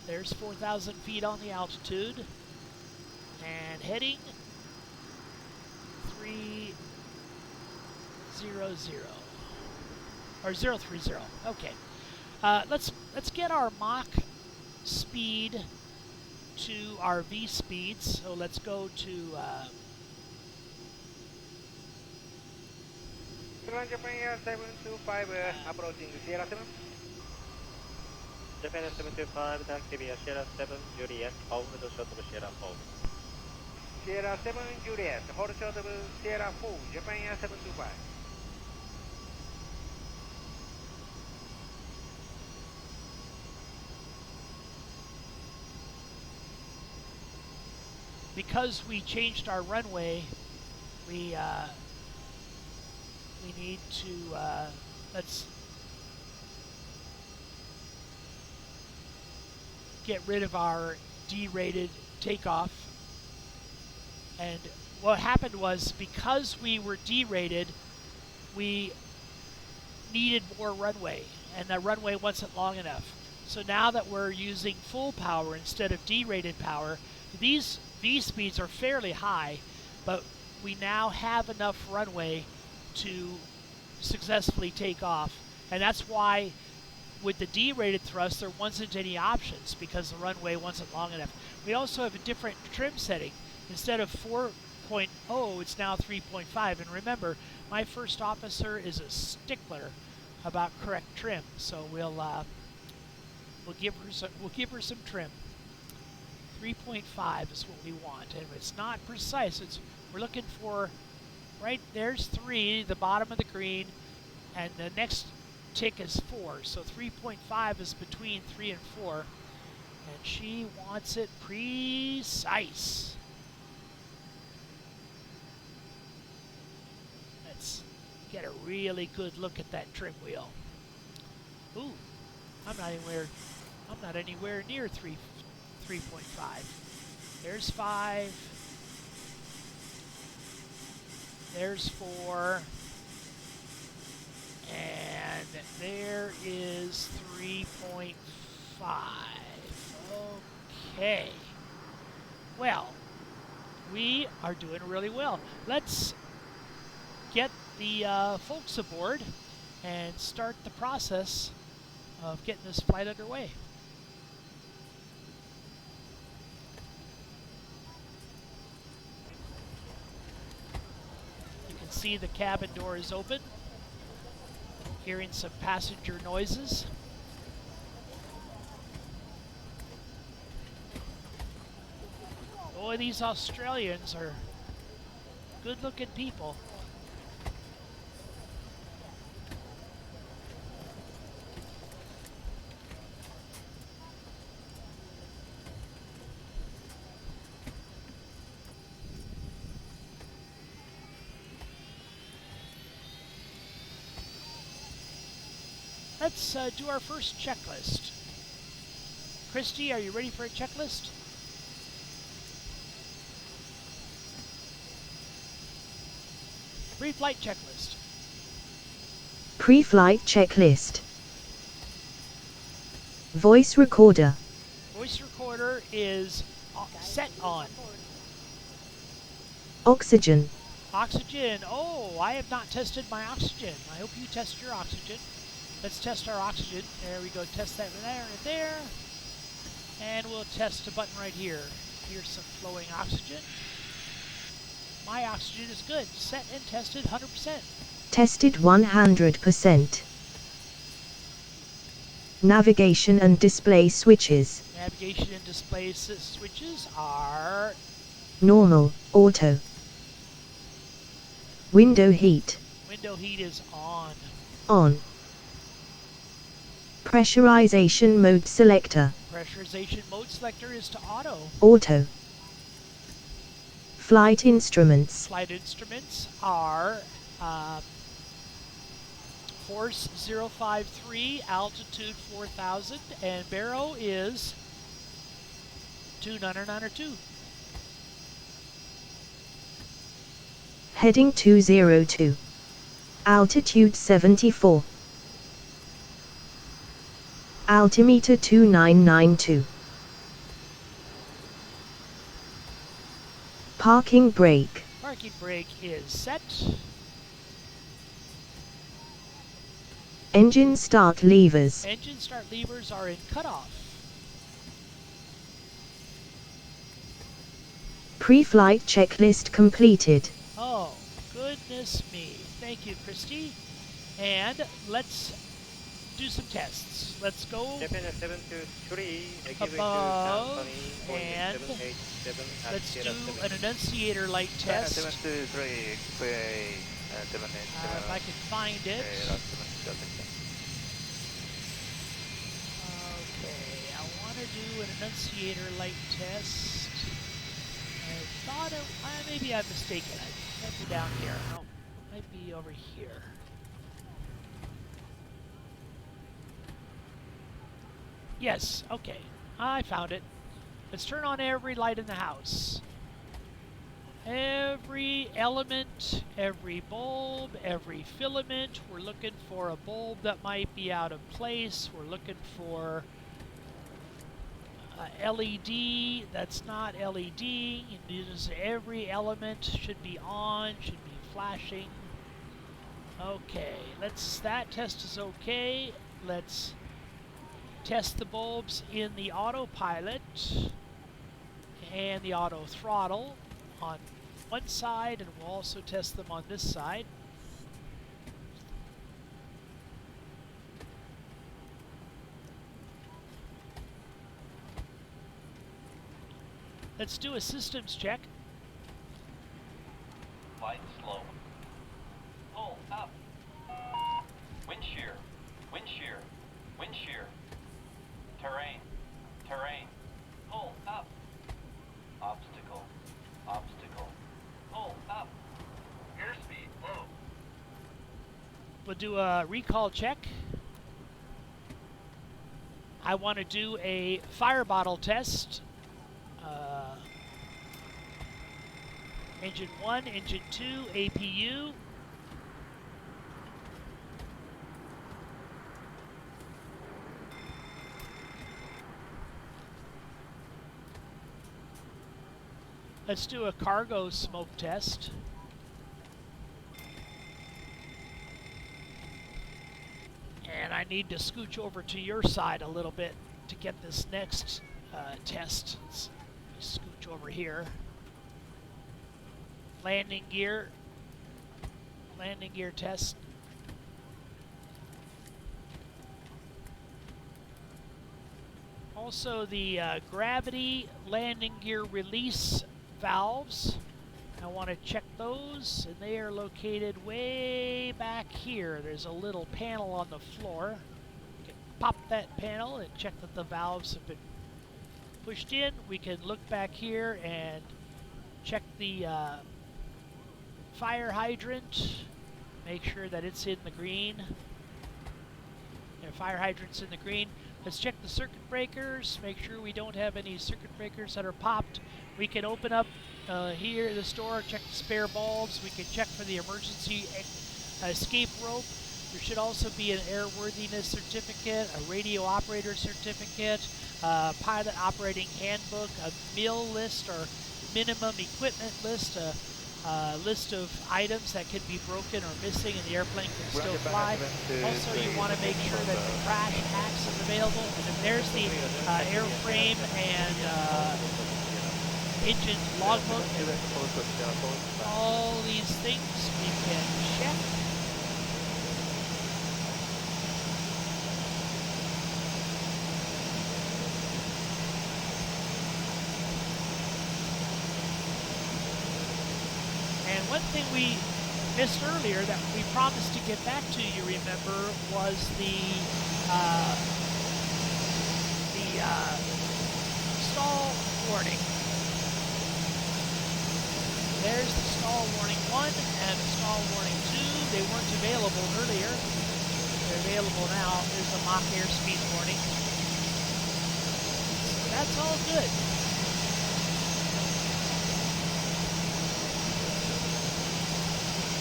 There's 4,000 feet on the altitude. And heading 300 or 030. Okay. Let's get our Mach speed to our V speeds. So let's go to Japan Air 725 approaching Sierra 7. Japan Air 725, taxi via Sierra 7, Juliet, hold the shuttle of Sierra 4. Sierra 7 Juliet, hold short of Sierra 4, Japan Air 725. because we changed our runway, we need to let's get rid of our derated takeoff. And what happened was, because we were derated, we needed more runway, and the runway wasn't long enough. So now that we're using full power instead of derated power, these V speeds are fairly high, but we now have enough runway to successfully take off. And that's why with the derated thrust there wasn't any options, because the runway wasn't long enough. We also have a different trim setting. Instead of 4.0, it's now 3.5. And remember, my first officer is a stickler about correct trim, so we'll give her some trim. 3.5 is what we want, and it's not precise. We're looking for, right there's 3, the bottom of the green, and the next tick is 4. So 3.5 is between 3 and 4, and she wants it precise. Let's get a really good look at that trim wheel. Ooh, I'm not anywhere near 3.5. There's 5. There's 4. And there is 3.5. Okay. Well, we are doing really well. Let's get the folks aboard and start the process of getting this flight underway. You can see the cabin door is open. Hearing some passenger noises. Boy, these Australians are good-looking people. Let's do our first checklist. Christy, are you ready for a checklist? Pre-flight checklist. Pre-flight checklist. Voice recorder. Voice recorder is set on. Oxygen. Oxygen. Oh, I have not tested my oxygen. I hope you test your oxygen. Let's test our oxygen. There we go. Test that right there. And we'll test a button right here. Here's some flowing oxygen. My oxygen is good. Set and tested 100%. Tested 100%. Navigation and display switches. Navigation and display switches are Normal, auto. Window heat. Window heat is on. On. Pressurization mode selector. Pressurization mode selector is to auto. Auto. Flight instruments. Flight instruments are force 053, altitude 4000, and baro is 2992. Heading 202. Altitude 74. Altimeter 2992. Parking brake. Parking brake is set. Engine start levers. Engine start levers are in cutoff. Pre-flight checklist completed. Oh, goodness me. Thank you, Christy. And let's do some tests. Let's go Japan 723, above and let's do an annunciator light test. 723, QA, If I can find it. Okay, I want to do an annunciator light test. I thought maybe I'm mistaken. It might be down here. No, it might be over here. Yes, okay. I found it. Let's turn on every light in the house. Every element, every bulb, every filament. We're looking for a bulb that might be out of place. We're looking for LED, that's not LED. It is every element should be on, should be flashing. Okay, that test is okay. Let's test the bulbs in the autopilot and the auto throttle on one side, and we'll also test them on this side. Let's do a systems check. Light slow. Pull up. Wind shear. Wind shear. Wind shear. Terrain. Terrain. Pull up. Obstacle. Obstacle. Pull up. Airspeed low. We'll do a recall check. I want to do a fire bottle test. Engine 1, Engine 2, APU. Let's do a cargo smoke test. And I need to scooch over to your side a little bit to get this next test. Let's scooch over here. Landing gear test. Also the gravity landing gear release valves. I want to check those, and they are located way back here. There's a little panel on the floor. You can pop that panel and check that the valves have been pushed in. We can look back here and check the fire hydrant, make sure that it's in the green. Fire hydrant's in the green. Let's check the circuit breakers, make sure we don't have any circuit breakers that are popped. We can open up here in the store, check the spare bulbs. We can check for the emergency escape rope. There should also be an airworthiness certificate, a radio operator certificate, pilot operating handbook, a MIL list or minimum equipment list, a list of items that can be broken or missing and the airplane can still fly. Also, you want to make sure that the crash axe is available. And then there's the airframe and engine logbook. All these things we can check. And one thing we missed earlier that we promised to get back to, you remember, was the stall warning. There's the stall warning 1 and the stall warning 2. They weren't available earlier. They're available now. There's a Mach airspeed warning. So that's all good.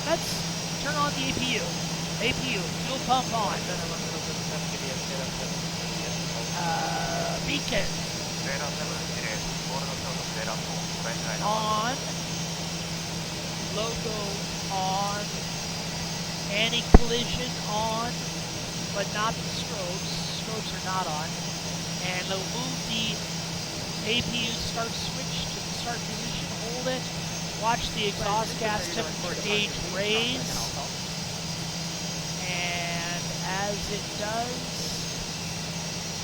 Let's turn on the APU. APU, fuel pump on. Beacon. On. Logo on. Anti-collision on, but not the strobes. Strobes are not on. And we'll move the APU start switch to the start position. Hold it. Watch the exhaust gas temperature gauge raise, and as it does,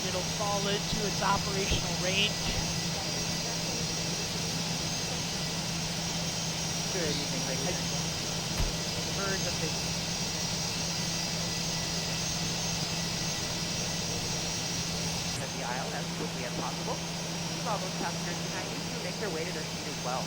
it'll fall into its operational range. Good evening, ladies. Heard that they at the aisle as quickly as possible. Keep all those passengers behind you to make their way to their seat as well.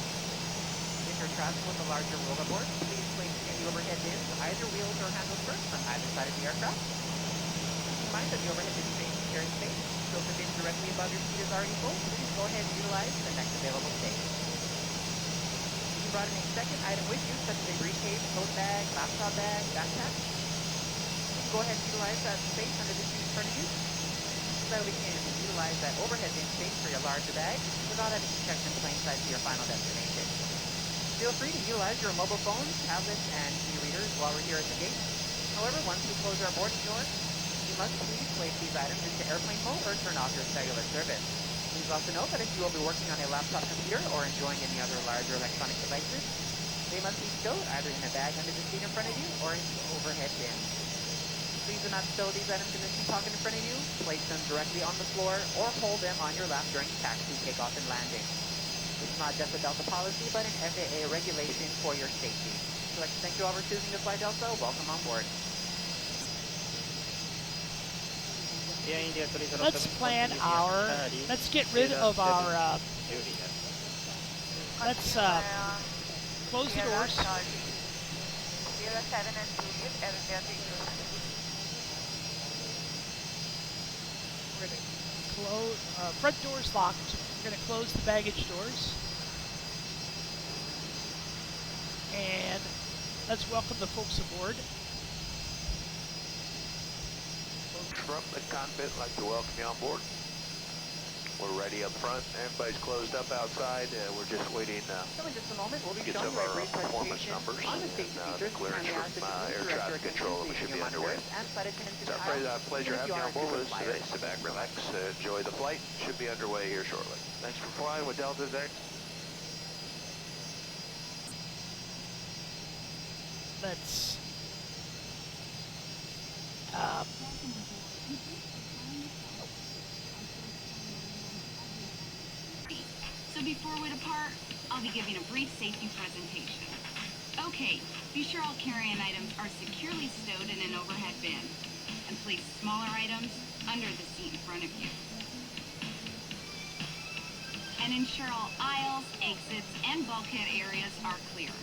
If you're traveling with a larger rollerboard, please place any overhead bins, either wheels or handles first, on either side of the aircraft. Keep in mind that the overhead bin space is sharing space, so if the bin directly above your seat is already full, please go ahead and utilize the next available space. If you brought in a second item with you, such as a briefcase, tote bag, laptop bag, backpack, please go ahead and utilize that space under the seat in front of you, so that we can utilize utilize that overhead bin space for your larger bag without having to check in plain sight to your final destination. Feel free to utilize your mobile phones, tablets, and e-readers while we're here at the gate. However, once we close our boarding doors, you must please place these items into airplane mode or turn off your cellular service. Please also note that if you will be working on a laptop computer or enjoying any other larger electronic devices, they must be stowed either in a bag under the seat in front of you or in the overhead bin. Please do not stow these items in the seat pocket in front of you, place them directly on the floor, or hold them on your lap during taxi, takeoff, and landing. It's not just a Delta policy, but an FAA regulation for your safety. I'd like to thank you all for choosing to fly Delta. Welcome on board. Let's plan our. Let's get rid of our. Let's close the doors. We're going to close. Front door's locked. We're going to close the baggage doors. And let's welcome the folks aboard. From the cockpit, I'd like to welcome you on board. We're ready up front. Everybody's closed up outside. We're just waiting So in just a moment, we'll be to get showing some you of a our brief performance presentation numbers on the and safety the features. clearance Kindly ask from that you air direct traffic your control, and we attention should to be your underway. monitors and flight attendants in It's the our aisle, pleasure even if having you you are on board a with us frequent today. flyer. Sit back, relax, enjoy the flight. Should be underway here shortly. Thanks for flying with Delta today. Let's. So before we depart, I'll be giving a brief safety presentation. Okay, be sure all carry-on items are securely stowed in an overhead bin, and place smaller items under the seat in front of you. And ensure all aisles, exits, and bulkhead areas are clear.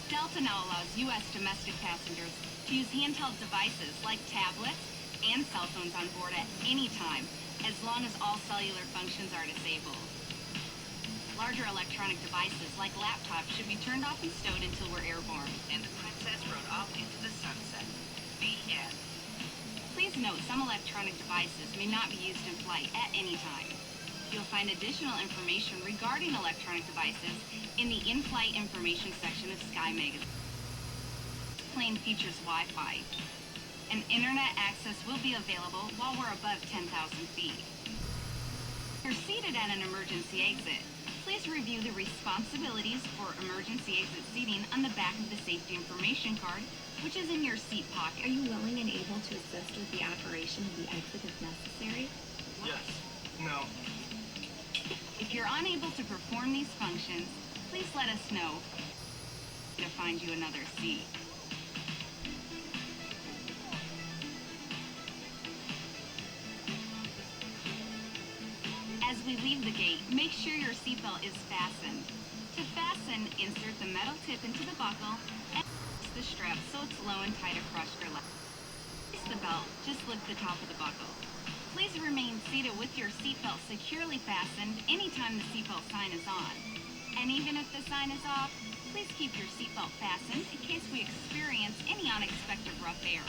Delta now allows U.S. domestic passengers to use handheld devices like tablets and cell phones on board at any time, as long as all cellular functions are disabled. Larger electronic devices like laptops should be turned off and stowed until we're airborne. And the Princess rode off into the sunset. The end. Please note some electronic devices may not be used in flight at any time. You'll find additional information regarding electronic devices in the in-flight information section of Sky Magazine. This plane features Wi-Fi, and internet access will be available while we're above 10,000 feet. If you're seated at an emergency exit, please review the responsibilities for emergency exit seating on the back of the safety information card, which is in your seat pocket. Are you willing and able to assist with the operation of the exit if necessary? Yes. No. If you're unable to perform these functions, please let us know to find you another seat. As we leave the gate, make sure your seatbelt is fastened. To fasten, insert the metal tip into the buckle and twist the strap so it's low and tight across your lap. Place the belt, just lift the top of the buckle. Please remain seated with your seatbelt securely fastened anytime the seatbelt sign is on. And even if the sign is off, please keep your seatbelt fastened in case we experience any unexpected rough air.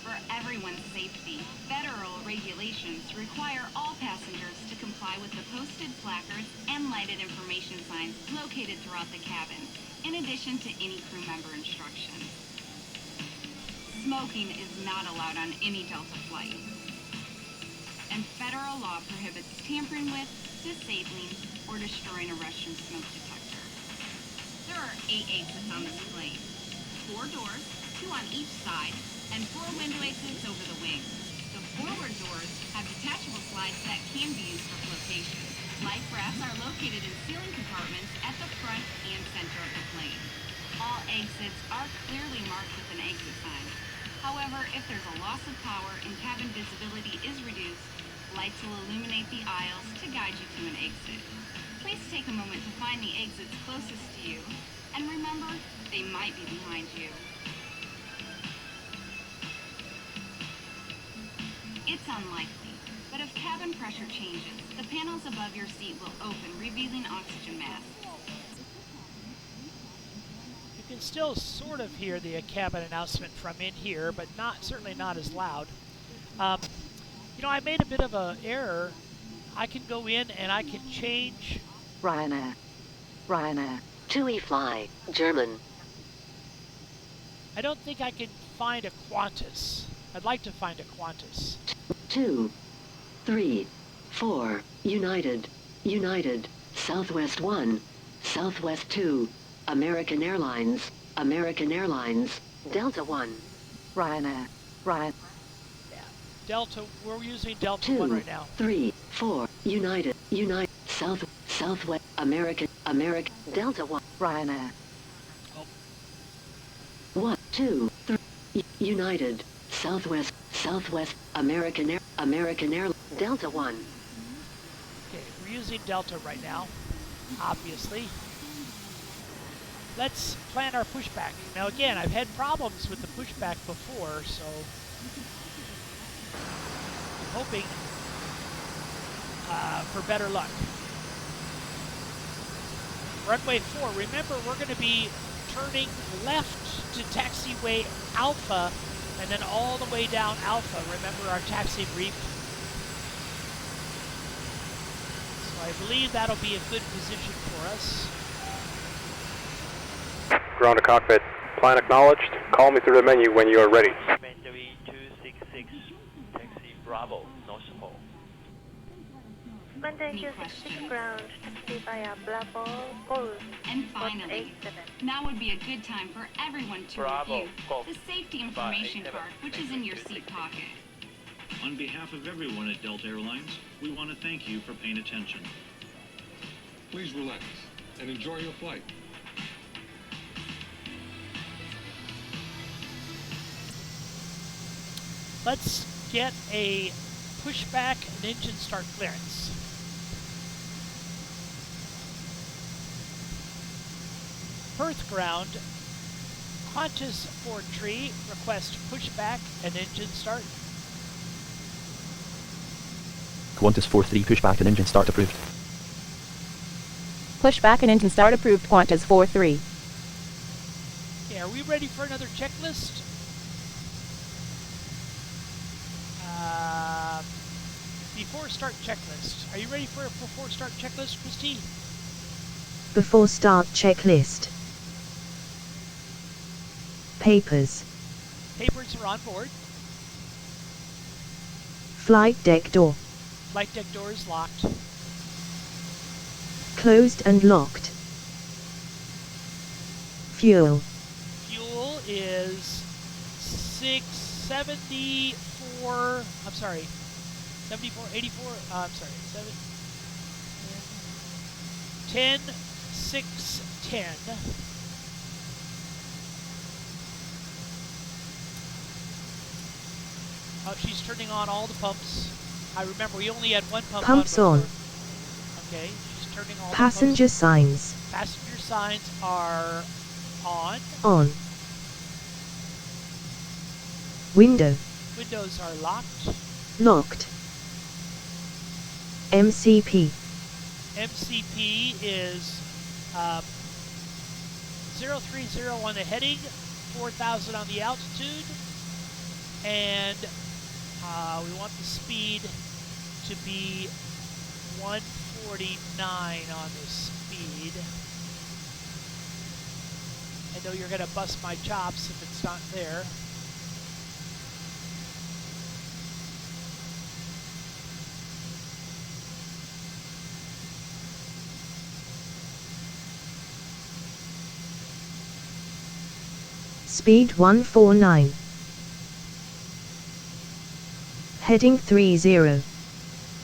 For everyone's safety, federal regulations require all passengers to comply with the posted placards and lighted information signs located throughout the cabin, in addition to any crew member instructions. Smoking is not allowed on any Delta flight. And federal law prohibits tampering with, disabling, or destroying a restroom smoke detector. There are 8 exits on this plane. 4 doors, 2 on each side, and 4 window exits over the wings. The forward doors have detachable slides that can be used for flotation. Life rafts are located in ceiling compartments at the front and center of the plane. All exits are clearly marked with an exit sign. However, if there's a loss of power and cabin visibility is reduced, lights will illuminate the aisles to guide you to an exit. Please take a moment to find the exits closest to you, and remember, they might be behind you. It's unlikely, but if cabin pressure changes, the panels above your seat will open, revealing oxygen masks. You can still sort of hear the cabin announcement from in here, but certainly not as loud. You know, I made a bit of an error. I can go in and I can change. Ryanair. 2E fly, German. I don't think I can find a Qantas. I'd like to find a Qantas. 2, 3, 4, United, Southwest 1, Southwest 2, American Airlines, Delta 1, Ryanair, Yeah, Delta, we're using Delta 1 right now. 3, 4, United, Southwest, American, Delta 1, Ryanair. 1, 2, 3, United, Southwest, American Air, Delta 1. Okay, we're using Delta right now, obviously. Let's plan our pushback. Now again, I've had problems with the pushback before, so I'm hoping for better luck. Runway 4, remember we're going to be turning left to taxiway Alpha and then all the way down Alpha. Remember our taxi brief? So I believe that'll be a good position for us. Ground to cockpit. Plan acknowledged. Call me through the menu when you are ready. Mandatory 266, taxi Bravo, North Pole. Monday 266 ground, taxi via Bravo, Golf. And finally, now would be a good time for everyone to review the safety information card, which is in your seat pocket. On behalf of everyone at Delta Airlines, we want to thank you for paying attention. Please relax and enjoy your flight. Let's get a pushback and engine start clearance. Perth ground, Qantas Ford Tree, request pushback and engine start. Qantas 43 pushback and engine start approved. Pushback and engine start approved, Qantas 43. Okay, are we ready for another checklist? Before start checklist. Are you ready for a before start checklist, Christy? Before start checklist. Papers. Papers are on board. Flight deck door. Flight deck door is locked. Closed and locked. Fuel. Fuel is 74, I'm sorry, 74, 84, I'm sorry, 10, 6, 10. Oh, she's turning on all the pumps. I remember we only had one pump Pumps on. on. Okay, she's turning all Passenger the pumps. signs. Passenger signs are on. On. Window. Windows are locked. Locked. MCP. MCP is 030 on the heading, 4,000 on the altitude, and we want the speed to be 149 on the speed. I know you're going to bust my chops if it's not there. Speed 149. Heading 30.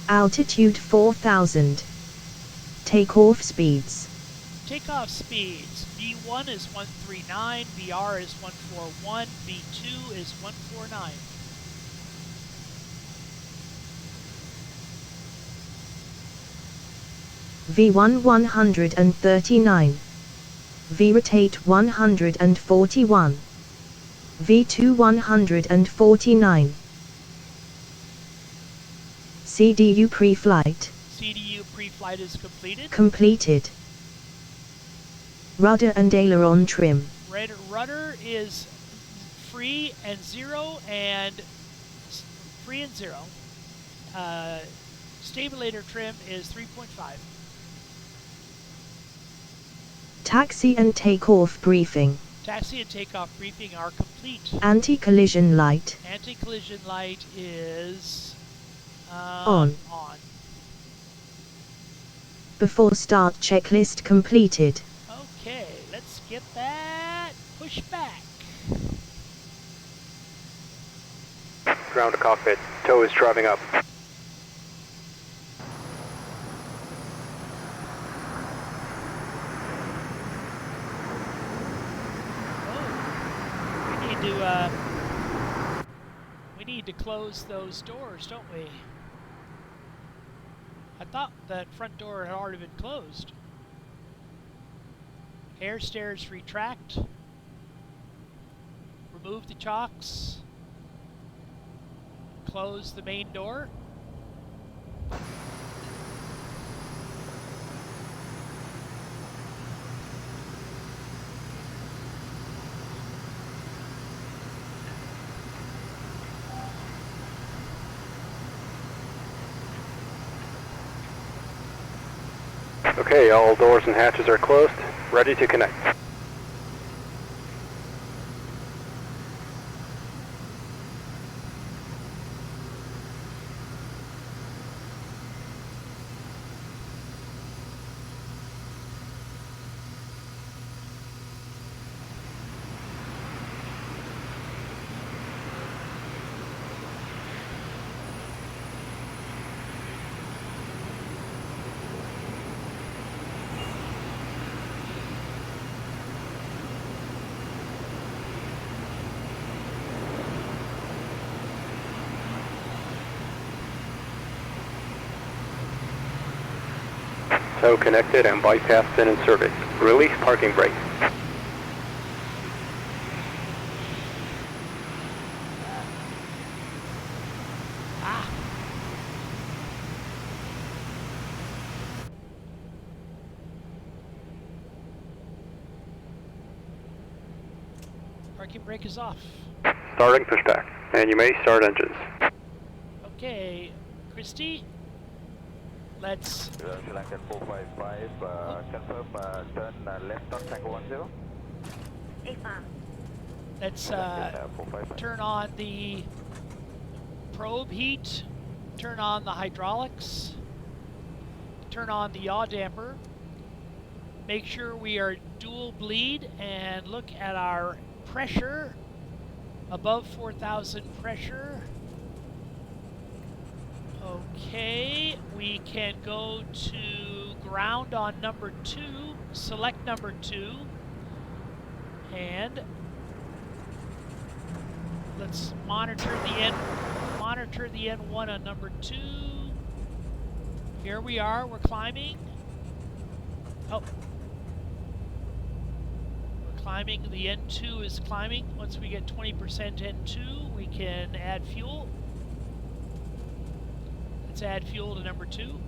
Altitude 4,000. Takeoff speeds. Takeoff speeds. V1 is 139, VR is 141, V2 is 149. V1 139. V-rotate 141. V2 149. CDU pre-flight. CDU pre-flight is completed. Completed. Rudder and aileron trim. Rudder is free and 0 and free and 0. Stabulator trim is 3.5. Taxi and takeoff briefing. Taxi and takeoff briefing are complete. Anti-collision light. Anti-collision light is on. Before start checklist completed. Okay, let's get that pushed back. Ground to cockpit. Tow is driving up. We need to close those doors, don't we? I thought that front door had already been closed. Air stairs retract. Remove the chocks. Close the main door. Okay, all doors and hatches are closed. Ready to connect. Tow connected and bypass been in service. Release parking brake. Parking brake is off. Starting pushback, and you may start engines. Okay, Christy, let's... Selangkan 455, confirm turn left on Tango 10. Let's turn on the probe heat, turn on the hydraulics, turn on the yaw damper, make sure we are dual bleed, and look at our pressure, above 4,000 pressure. Okay, we can go to ground on number 2, select number 2, and let's monitor the N1 on number 2. Here we are, we're climbing. Oh. We're climbing, the N2 is climbing. Once we get 20% N2, we can add fuel. Let's add fuel to number 2.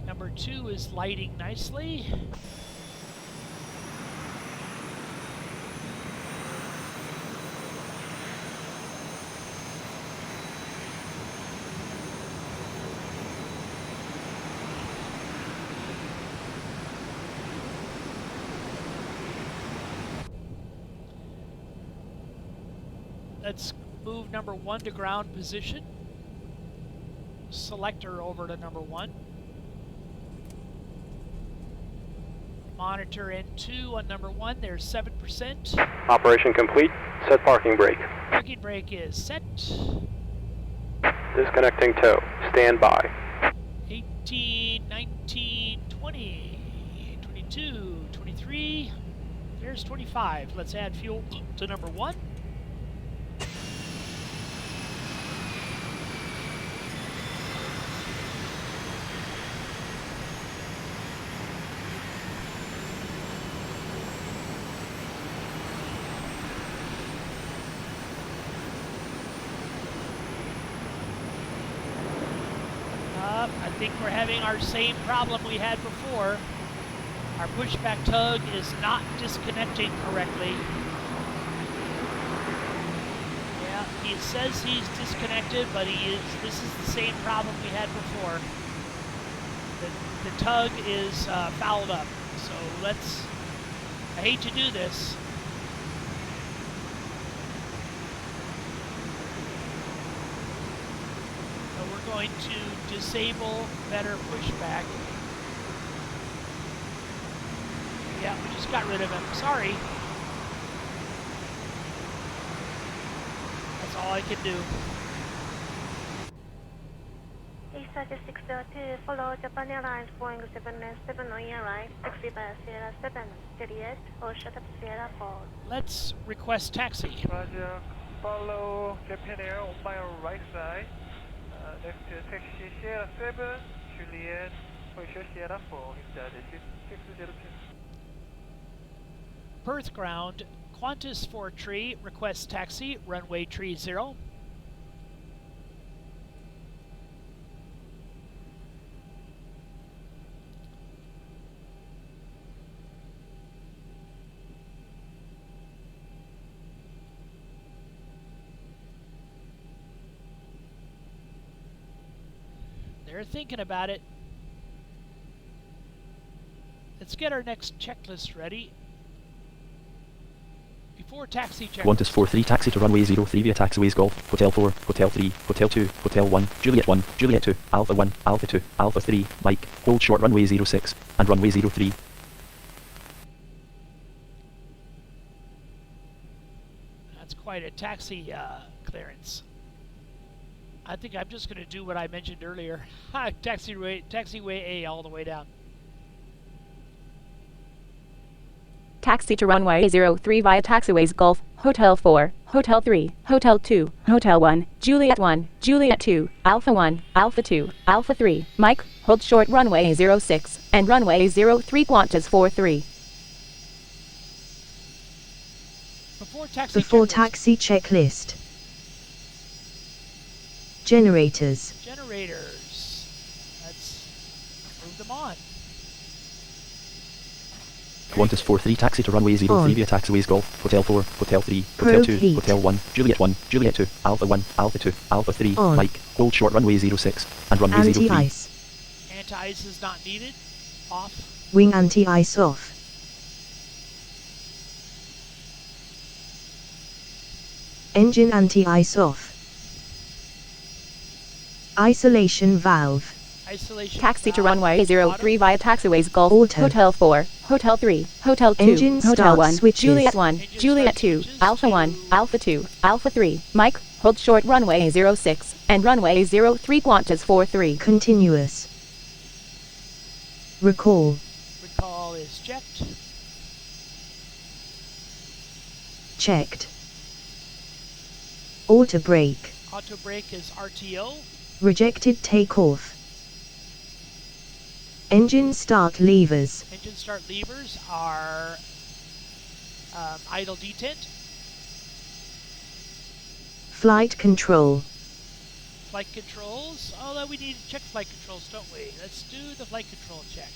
Number 2 is lighting nicely. Let's move number 1 to ground position. Selector over to number 1. Monitor N2 on number 1, there's 7%. Operation complete. Set parking brake. Parking brake is set. Disconnecting tow. Stand by. 18, 19, 20, 22, 23. There's 25. Let's add fuel to number 1. Yep, I think we're having our same problem we had before. Our pushback tug is not disconnecting correctly. Yeah, he says he's disconnected, but this is the same problem we had before. The tug is fouled up. So I hate to do this. So we're going to disable better pushback. Yeah, we just got rid of him. Sorry. That's all I can do. East 602, follow Japan Airlines Boeing 797 on your right, taxi by Sierra 7, Juliet, or shut up Sierra 4. Let's request taxi. Roger, follow Japan Air on my right side. Next to taxi Sierra 7, Juliet, or Sierra 4, inside 602. Perth ground, Qantas 4 tree, request taxi, runway tree 0. They're thinking about it. Let's get our next checklist ready. Before taxi checklist. Qantas 43 taxi to runway 03 via taxiways Golf, Hotel 4, Hotel 3, Hotel 2, Hotel 1, Juliet 2, Alpha 1, Alpha 2, Alpha 3, Mike, hold short runway 06, and runway 03. That's quite a taxi clearance. I think I'm just going to do what I mentioned earlier. Taxiway A all the way down. Taxi to runway 03 via taxiways Golf, Hotel 4, Hotel 3, Hotel 2, Hotel 1, Juliet 1, Juliet 2, Alpha 1, Alpha 2, Alpha 3, Mike, hold short runway 06, and runway 03 Qantas 43. Before taxi checklist. Generators. Generators. Let's move them on. Qantas 43 taxi to runway 03 On. via taxiways Golf, Hotel 4, Hotel 3, Hotel 2, Heat. Hotel 1, Juliet 2, Alpha 1, Alpha 2, Alpha 3, On. Mike, hold short runway 06, and runway 03. Anti-ice. Anti-ice is not needed. Off. Wing anti-ice off. Engine anti-ice off. Isolation valve. Isolation Taxi to valve. runway 03 via taxiways Golf, Auto. Hotel 4, Hotel 3, Hotel 2, Engine Hotel start 1, switches. Juliet 1, Engine Juliet start 2, switches Alpha 1, Alpha 2, Alpha 3, Mike, hold short runway 06, and runway 03 Qantas 43. Continuous. Recall. Recall is checked. Checked. Auto brake. Auto brake is RTO. Rejected takeoff. Engine start levers. Engine start levers are idle detent. Flight control. Flight controls. Although we need to check flight controls, don't we? Let's do the flight control check.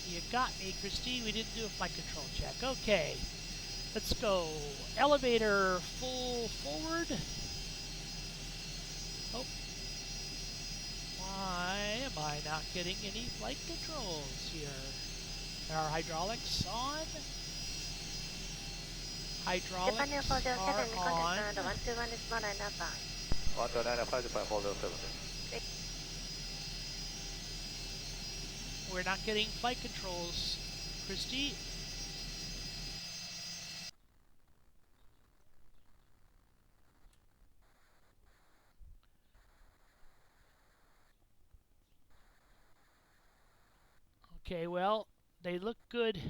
You got me, Christine. We didn't do a flight control check. Okay. Let's go. Elevator full forward. Oh. Why am I not getting any flight controls here? Are hydraulics on? Hydraulics Japan Air 407, are on. contact the 121 is not identified. 129 407. We're not getting flight controls, Christy. Okay, well, they look good.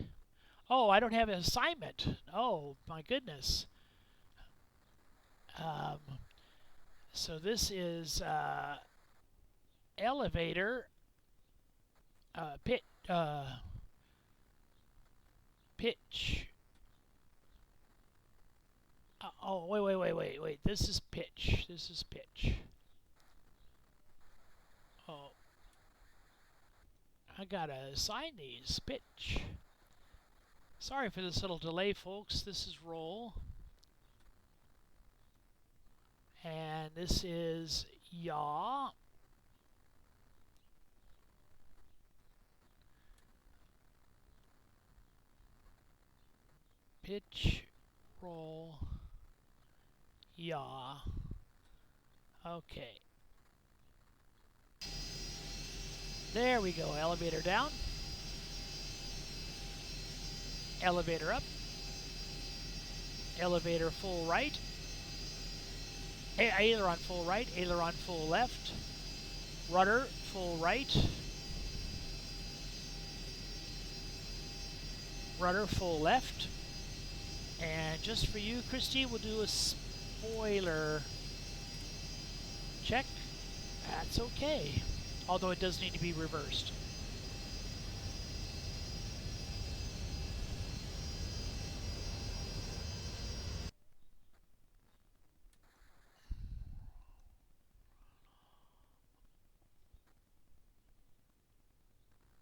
Oh, I don't have an assignment. Oh, my goodness. So this is elevator pitch. Oh, wait. This is pitch. Oh. I gotta assign these. Pitch. Sorry for this little delay, folks. This is roll. And this is yaw. Pitch, roll, yaw. Okay. There we go. Elevator down. Elevator up. Elevator full right. Aileron full right. Aileron full left. Rudder full right. Rudder full left. And just for you, Christy, we'll do a spoiler check. That's okay. Although it does need to be reversed.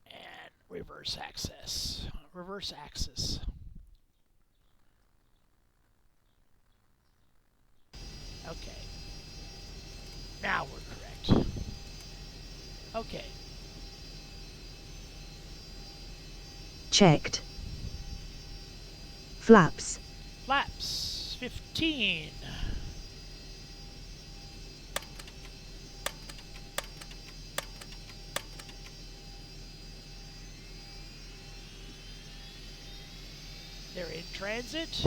And reverse access. Reverse axis. Okay. Now we're correct. Okay. Checked. Flaps. Flaps. 15. They're in transit.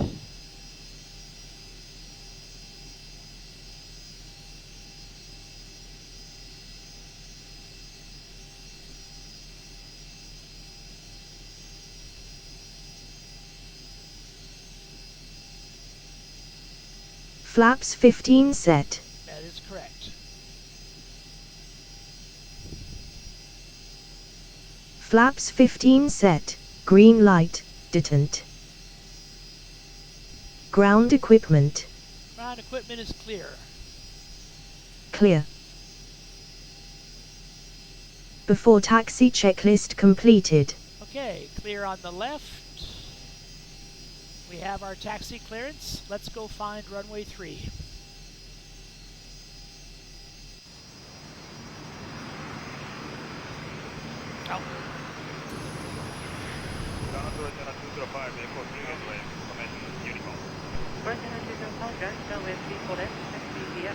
Flaps 15 set. That is correct. Flaps 15 set. Green light. Detent. Ground equipment. Ground equipment is clear. Clear. Before taxi checklist completed. Okay, clear on the left. We have our taxi clearance. Let's go find runway 3. Oh.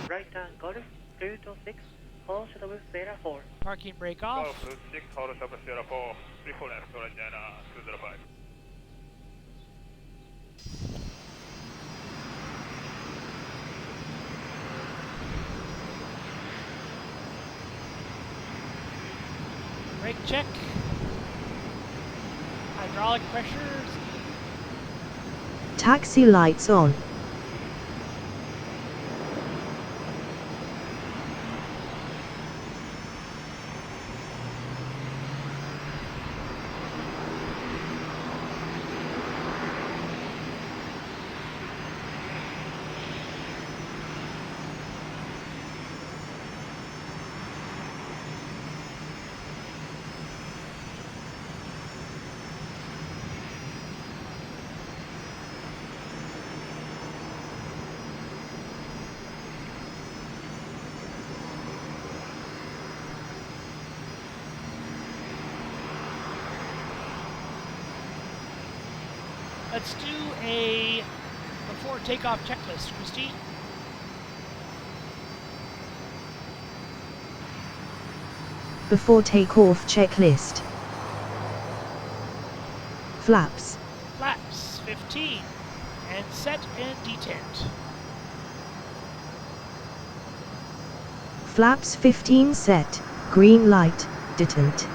Right down, got it. 226, hold to the with Sierra 4. Parking brake off. Golf 6, hold to the Sierra 4, 34 left, Jana 205. Brake check. Hydraulic pressures. Taxi lights on. Let's do a before takeoff checklist, Christine. Before takeoff checklist. Flaps. Flaps 15 and set and detent. Flaps 15 set. Green light. Detent.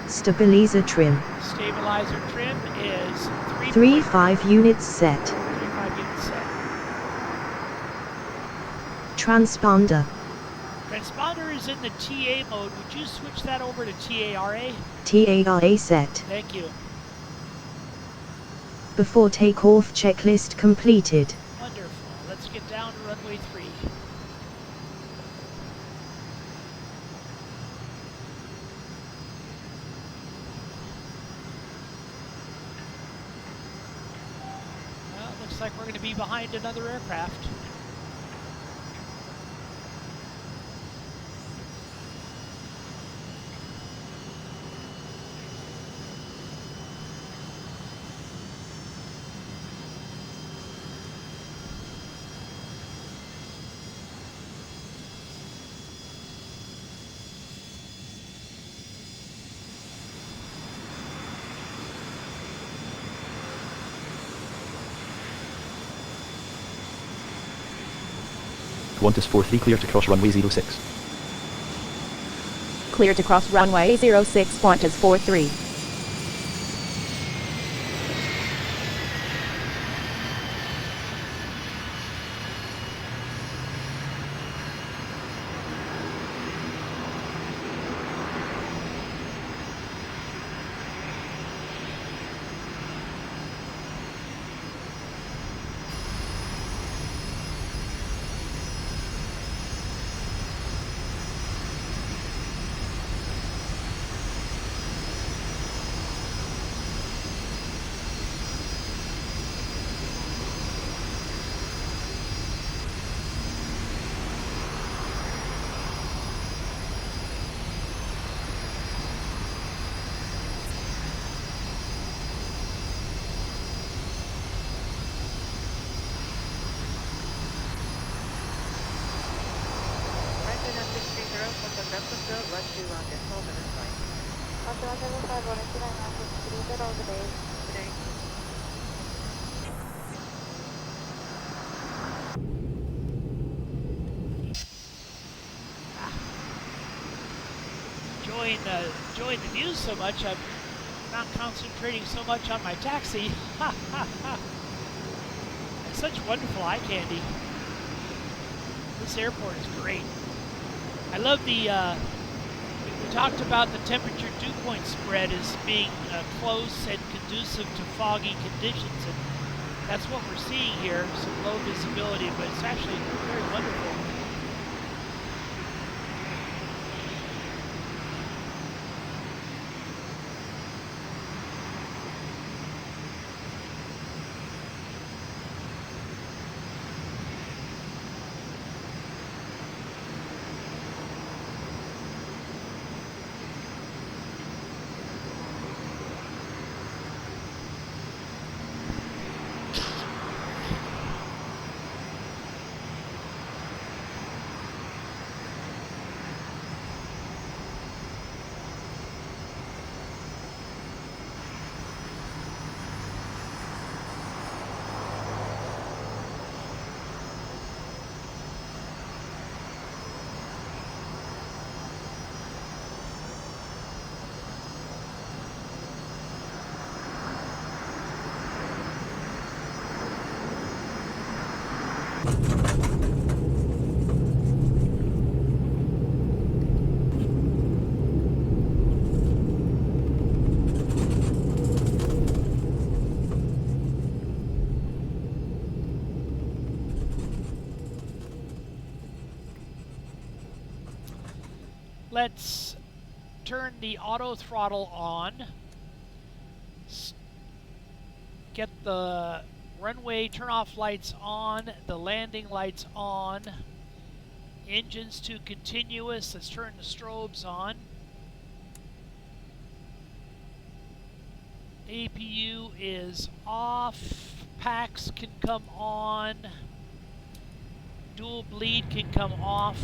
Stabilizer trim. Stabilizer trim is 3.5 units set. 3.5 units set. Transponder. Transponder is in the TA mode. Would you switch that over to TARA? TARA set. Thank you. Before takeoff checklist completed. Wonderful. Let's get down to runway 3. like we're going to be behind another aircraft. Qantas 43 clear to cross runway 06. Clear to cross runway 06, Qantas 43. Enjoying the views so much, I'm not concentrating so much on my taxi. It's such wonderful eye candy. This airport is great. I love the, we talked about the temperature dew point spread as being close and conducive to foggy conditions, and that's what we're seeing here, some low visibility, but it's actually very wonderful. Let's turn the auto throttle on. Get the runway turn-off lights on, the landing lights on, engines to continuous. Let's turn the strobes on. APU is off. Packs can come on. Dual bleed can come off.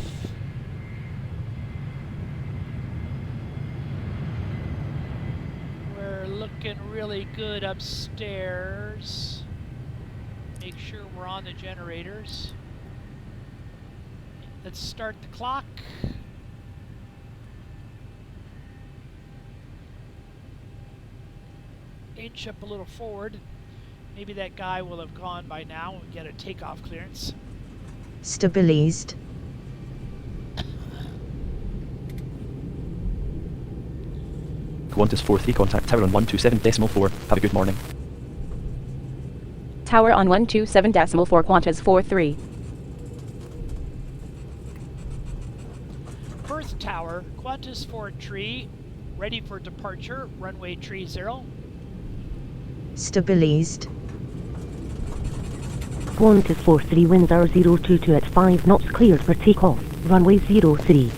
We're looking really good upstairs. Make sure we're on the generators. Let's start the clock. Inch up a little forward. Maybe that guy will have gone by now and get a takeoff clearance. Stabilized. Qantas 43 contact tower on 127.4. Have a good morning. Tower on 127.4, Qantas 43. Perth Tower, Qantas 43, ready for departure, runway 30. Stabilized. Qantas 43 winds are 022 at 5 knots, cleared for takeoff. Runway 03.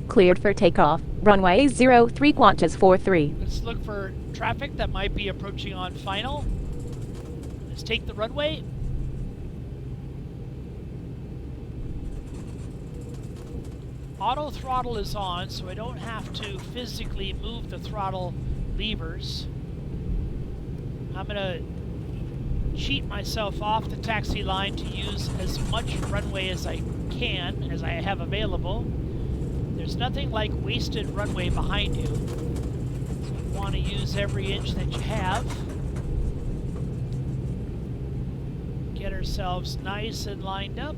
Cleared for takeoff. Runway 03 Qantas 43. Let's look for traffic that might be approaching on final. Let's take the runway. Auto throttle is on, so I don't have to physically move the throttle levers. I'm gonna cheat myself off the taxi line to use as much runway as I can, as I have available. There's nothing like wasted runway behind you. So you want to use every inch that you have. Get ourselves nice and lined up.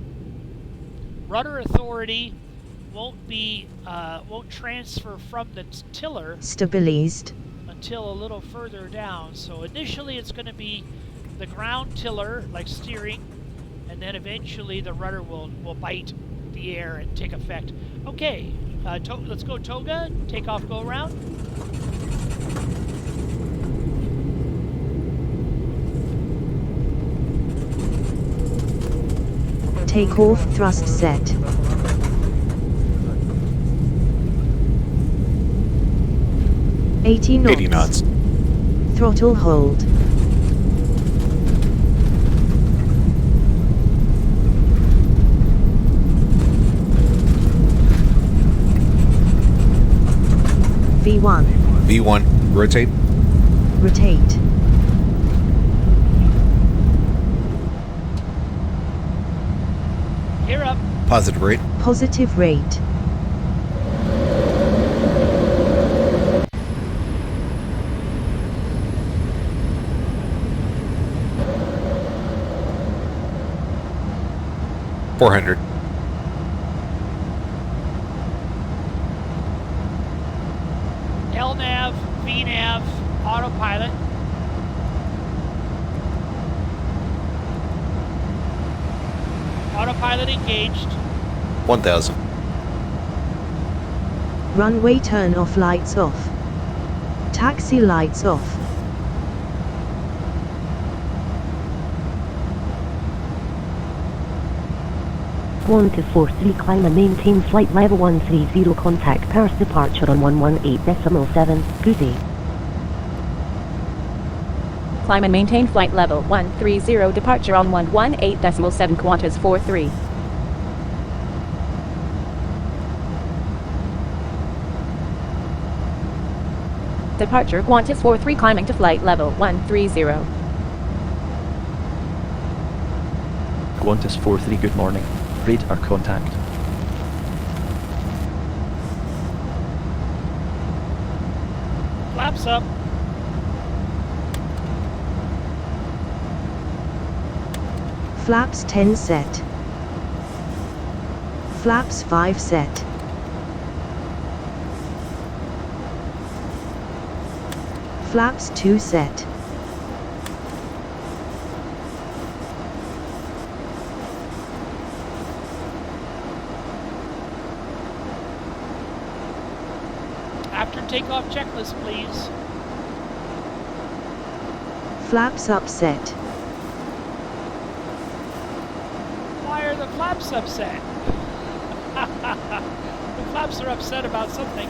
Rudder authority won't transfer from the tiller Stabilized. until a little further down. So initially it's going to be the ground tiller, like steering, and then eventually the rudder will bite the air and take effect. Okay, let's go toga, take off, go around. Takeoff thrust set. $80 knots. 80 knots. Throttle hold. V1. V1, rotate. Rotate. Gear up. Positive rate. Positive rate. $400. LNAV, VNAV, autopilot. Autopilot engaged. 1000. Runway turn off, lights off. Taxi lights off. Qantas 43 climb and maintain flight level 130, contact Paris departure on 118.7, good day. Climb and maintain flight level 130, departure on 118.7 Qantas 43. Departure Qantas 43 climbing to flight level 130. Qantas 43, good morning. Radar contact. Flaps up. Flaps 10 set. Flaps 5 set. Flaps 2 set. After takeoff checklist, please. Flaps upset. Why are the flaps upset? The flaps are upset about something.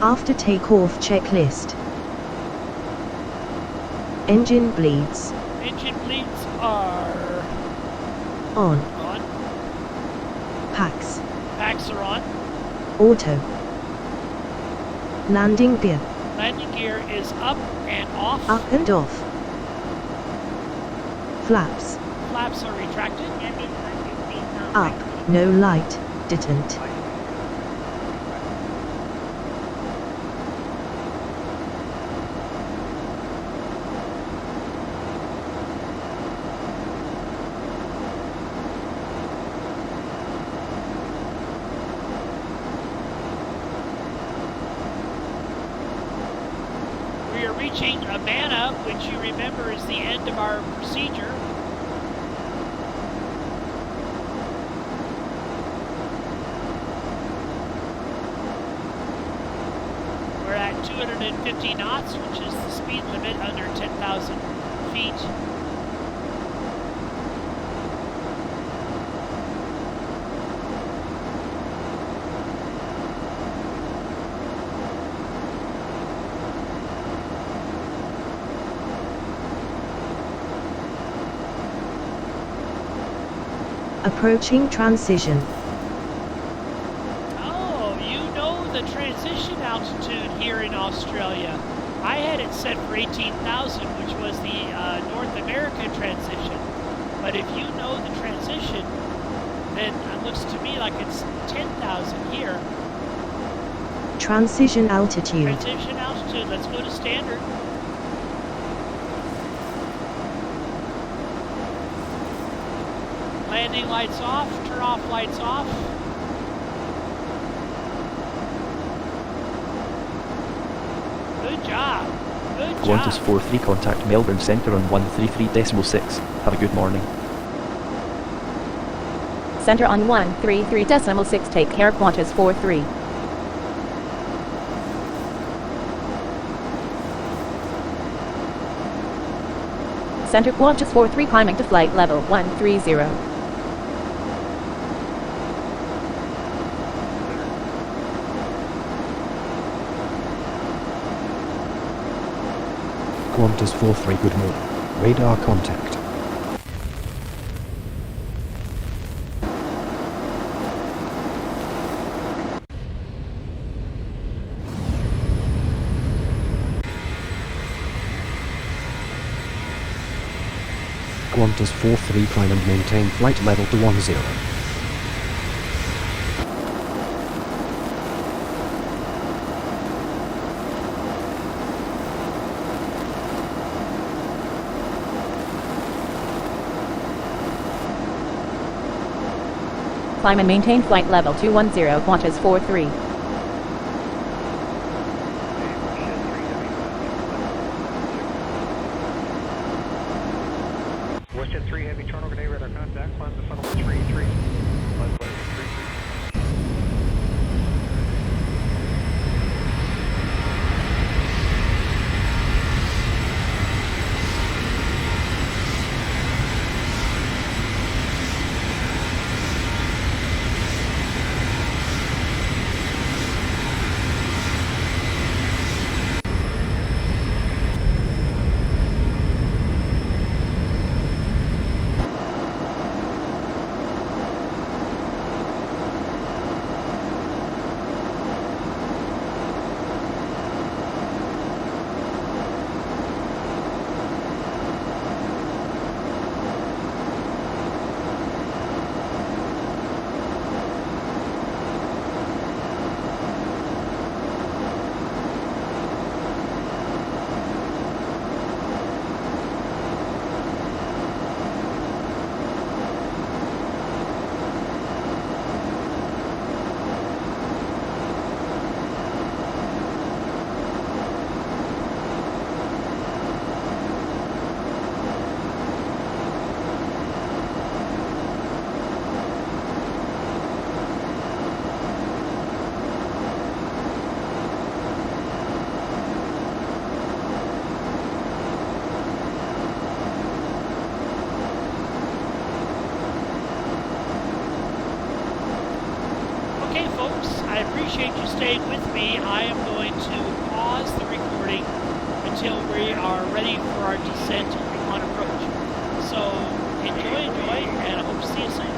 After takeoff checklist. Engine bleeds. Engine bleeds are On. on. Packs. Packs are on. Auto. Landing gear. Landing gear is up and off. Up and off. Flaps. Flaps are retracted. Up. No light. Detent. We are reaching Amana, which you remember is the end of our procedure. 250 knots, which is the speed limit under 10,000 feet. Approaching transition. Oh, you know the transition altitude here in Australia. I had it set for 18,000, which was the North America transition. But if you know the transition, then it looks to me like it's 10,000 here. Transition altitude. Transition altitude, let's go to standard. Landing lights off, turn off lights off. Good job. Good job. Qantas 43 contact Melbourne Centre on 133.6. Have a good morning. Center on 133.6. Take care, Qantas 43. Center Qantas 43 climbing to flight level 130. Qantas 43, good morning. Radar contact. Qantas 43, climb and maintain flight level to 10. Climb and maintain flight level 210, Qantas 43. Westjet 3 Heavy Toronto, grenade radar contact, climb the funnel 33. Okay, folks, I appreciate you staying with me. I am going to pause the recording until we are ready for our descent on approach. So, enjoy, and I hope to see you soon.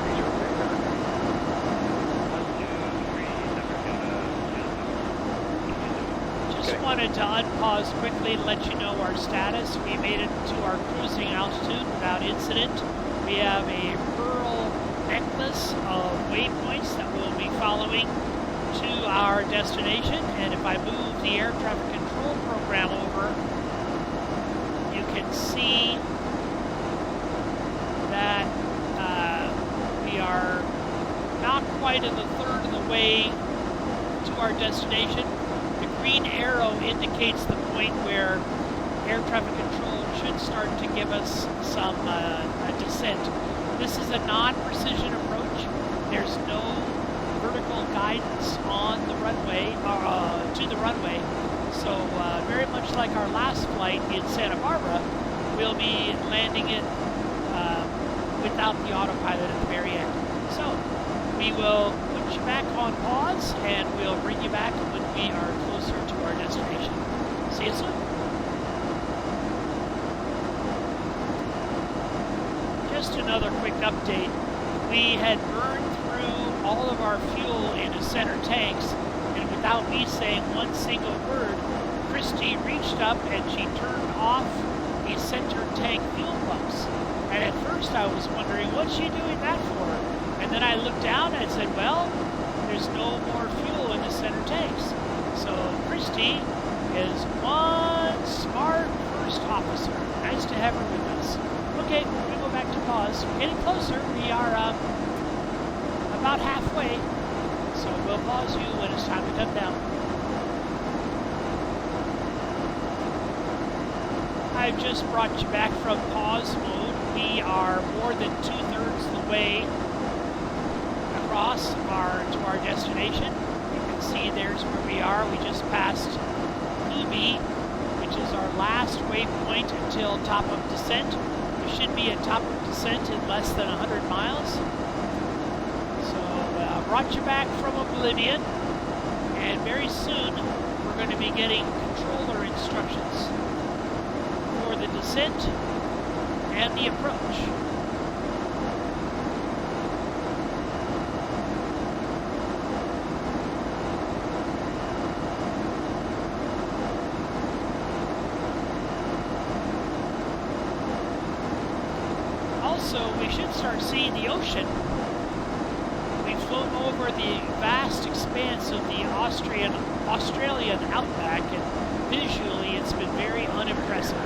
Just wanted to unpause quickly and let you know our status. We made it to our cruising altitude without incident. We have a pearl necklace of waypoints that we'll be following to our destination, and if I move the air traffic control program over, you can see that we are not quite in the third of the way to our destination. The green arrow indicates the point where air traffic control should start to give us some descent. This is a non-precision approach. There's no vertical guidance on the runway, to the runway. So very much like our last flight in Santa Barbara, we'll be landing it without the autopilot at the very end. So we will put you back on pause, and we'll bring you back when we are closer to our destination. See you soon. Just another quick update. We had burned through all of our fuel into center tanks, and without me saying one single word, Christy reached up and she turned off the center tank fuel pumps. And at first I was wondering, what's she doing that for? And then I looked down and said, well, there's no more fuel in the center tanks. So Christy is one smart first officer. Nice to have her with us. Okay, we're going to go back to pause. We're getting closer. We are about halfway. So we'll pause you when it's time to come down. I've just brought you back from pause mode. We are more than 2/3 the way across to our destination. You can see there's where we are. We just passed Kubi, which is our last waypoint until top of descent. We should be at top of descent in less than 100 miles. So brought you back from Oblivion, and very soon we're going to be getting controller instructions for the descent and the approach. Also, we should start seeing the ocean. We've flown over the vast expanse of the Australian outback, and visually it's been very unimpressive.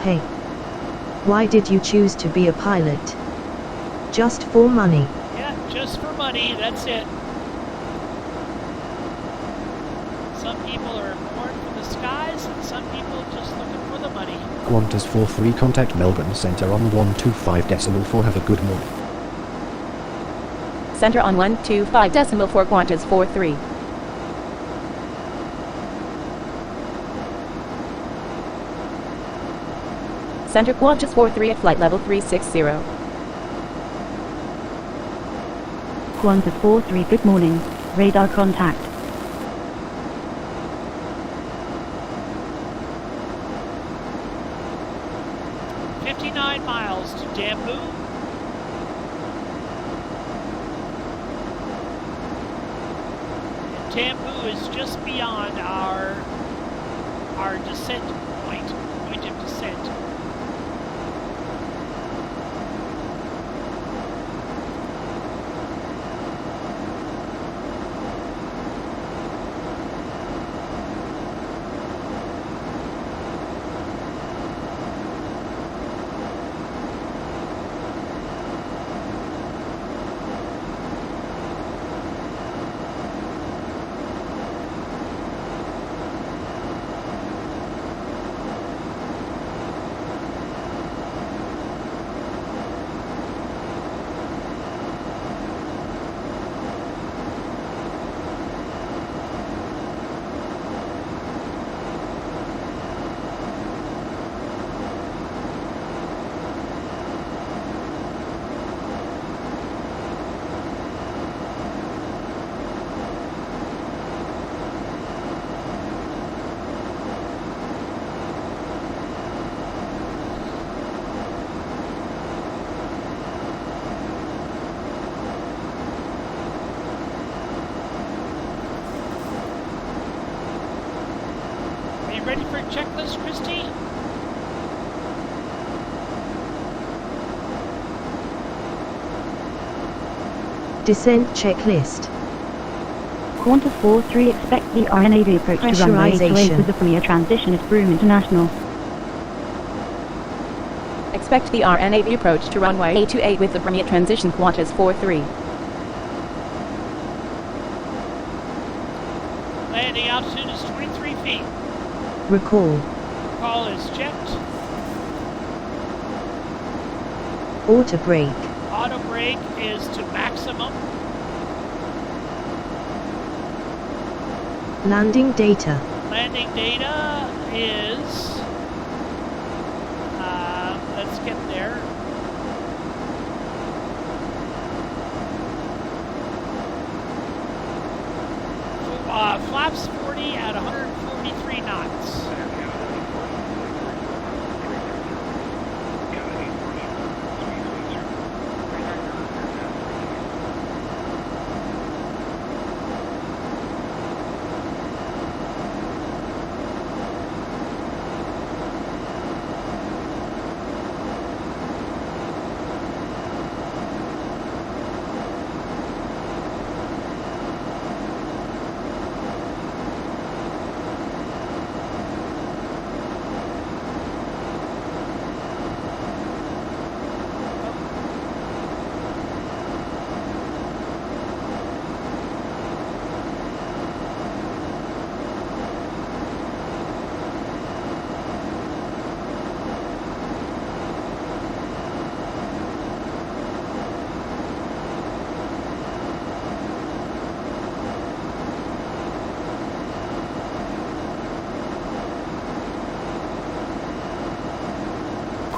Hey. Why did you choose to be a pilot? Just for money? Yeah, just for money, that's it. Some people are born for the skies, and some people just looking for the money. Qantas 43 contact Melbourne Centre on 125.4. Have a good morning. Center on 125.4 Qantas 43. Center Qantas 43 at flight level 360. Qantas 43, good morning. Radar contact. "59 miles to Dambu. And Dambu is just beyond our descent point of descent. Ready for a checklist, Christy? Descent checklist. Qantas 4-3, expect the RNAV approach to runway 28 with the Premier transition at Broome International. Expect the RNAV approach to runway 828 with the Premier transition Qantas 4-3. Landing altitude is 23 feet. Recall. Recall is checked. Auto brake. Auto brake is to maximum. Landing data. Landing data is, let's get there. Flaps 40 at 143 knots.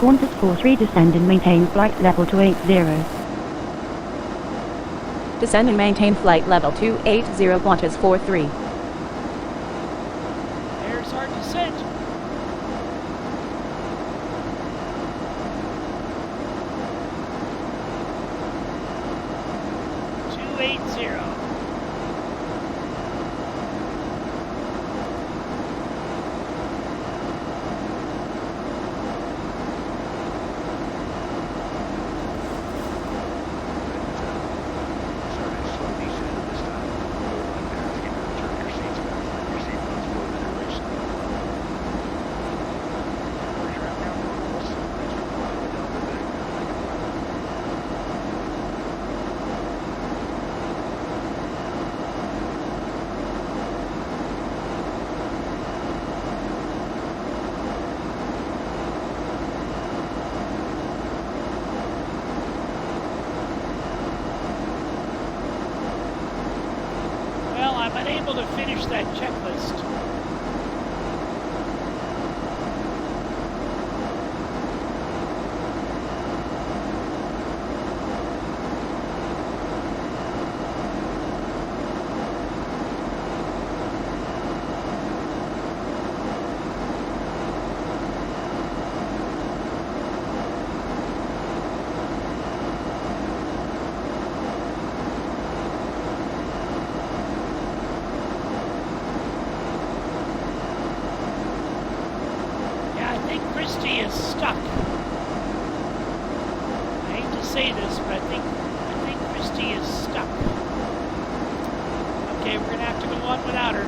Qantas 4-3, descend and maintain flight level 280. Descend and maintain flight level 280 Qantas 4-3. There's our descent. I'm unable to finish that checklist. Christie is stuck. I hate to say this, but I think Christie is stuck. Okay, we're gonna have to go on without her.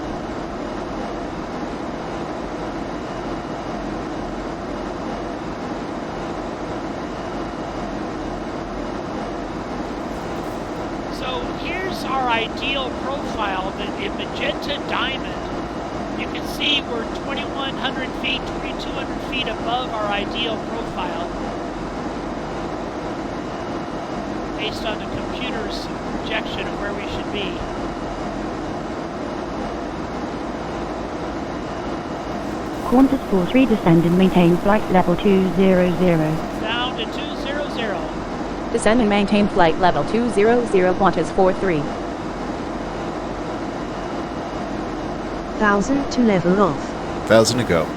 So here's our ideal profile, in magenta diamond. You can see we're 2,100 feet, 2,200 feet above our ideal profile based on the computer's projection of where we should be. Qantas 4-3, descend and maintain flight level 200. Down to 200. Descend and maintain flight level 200 Qantas 4-3. 1,000 to level off. 1,000 to go.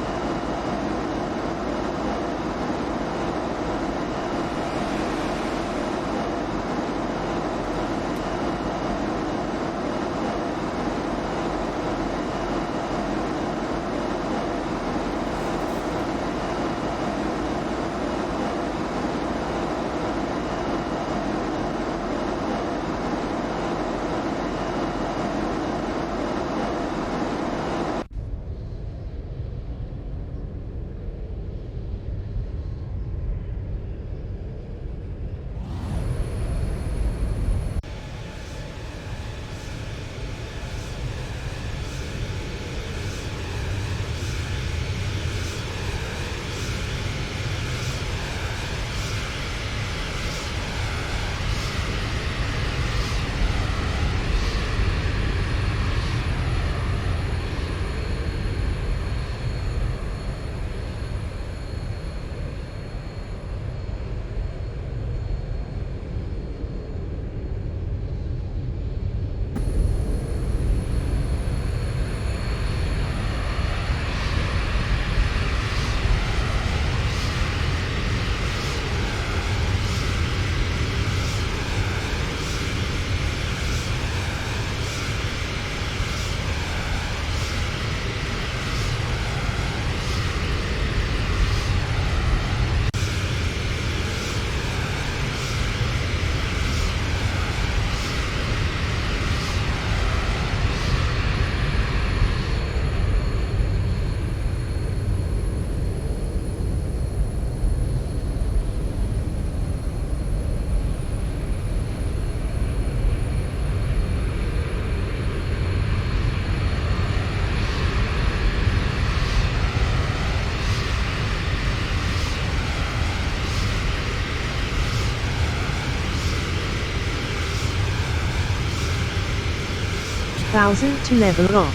1000 to level off.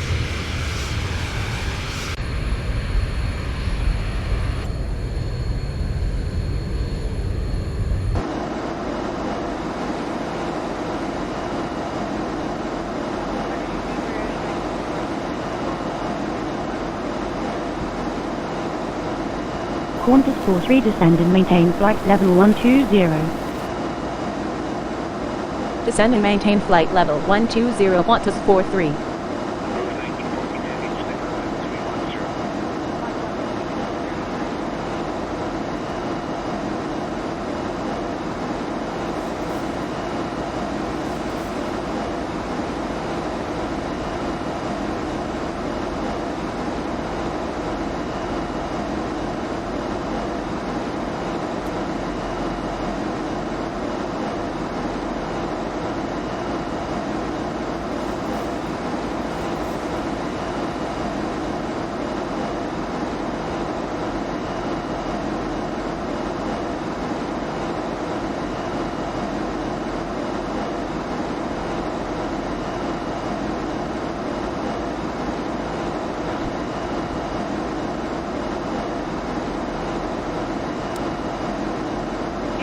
Qantas 43 descend and maintain flight level 120. Descend and maintain flight level 120 Qantas 43.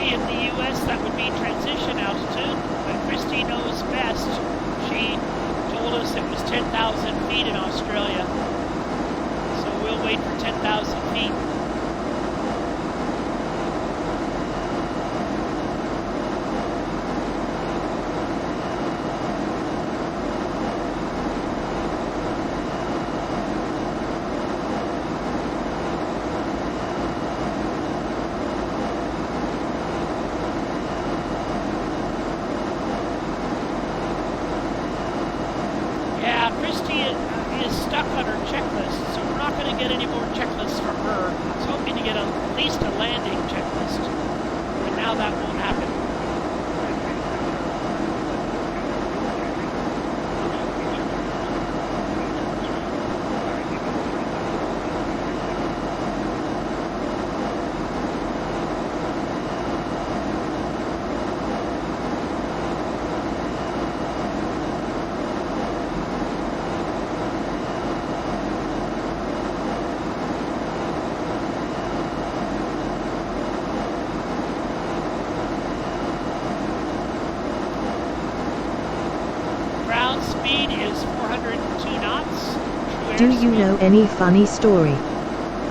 In the U.S., that would be transition altitude, but Christy knows best. She told us it was 10,000 feet in Australia, so we'll wait for 10,000 feet. Christy is stuck on her checklist, so we're not going to get any more checklists from her. I was hoping to get at least a landing checklist, but now that won't happen. Speed is 402 knots. Do you know any funny story?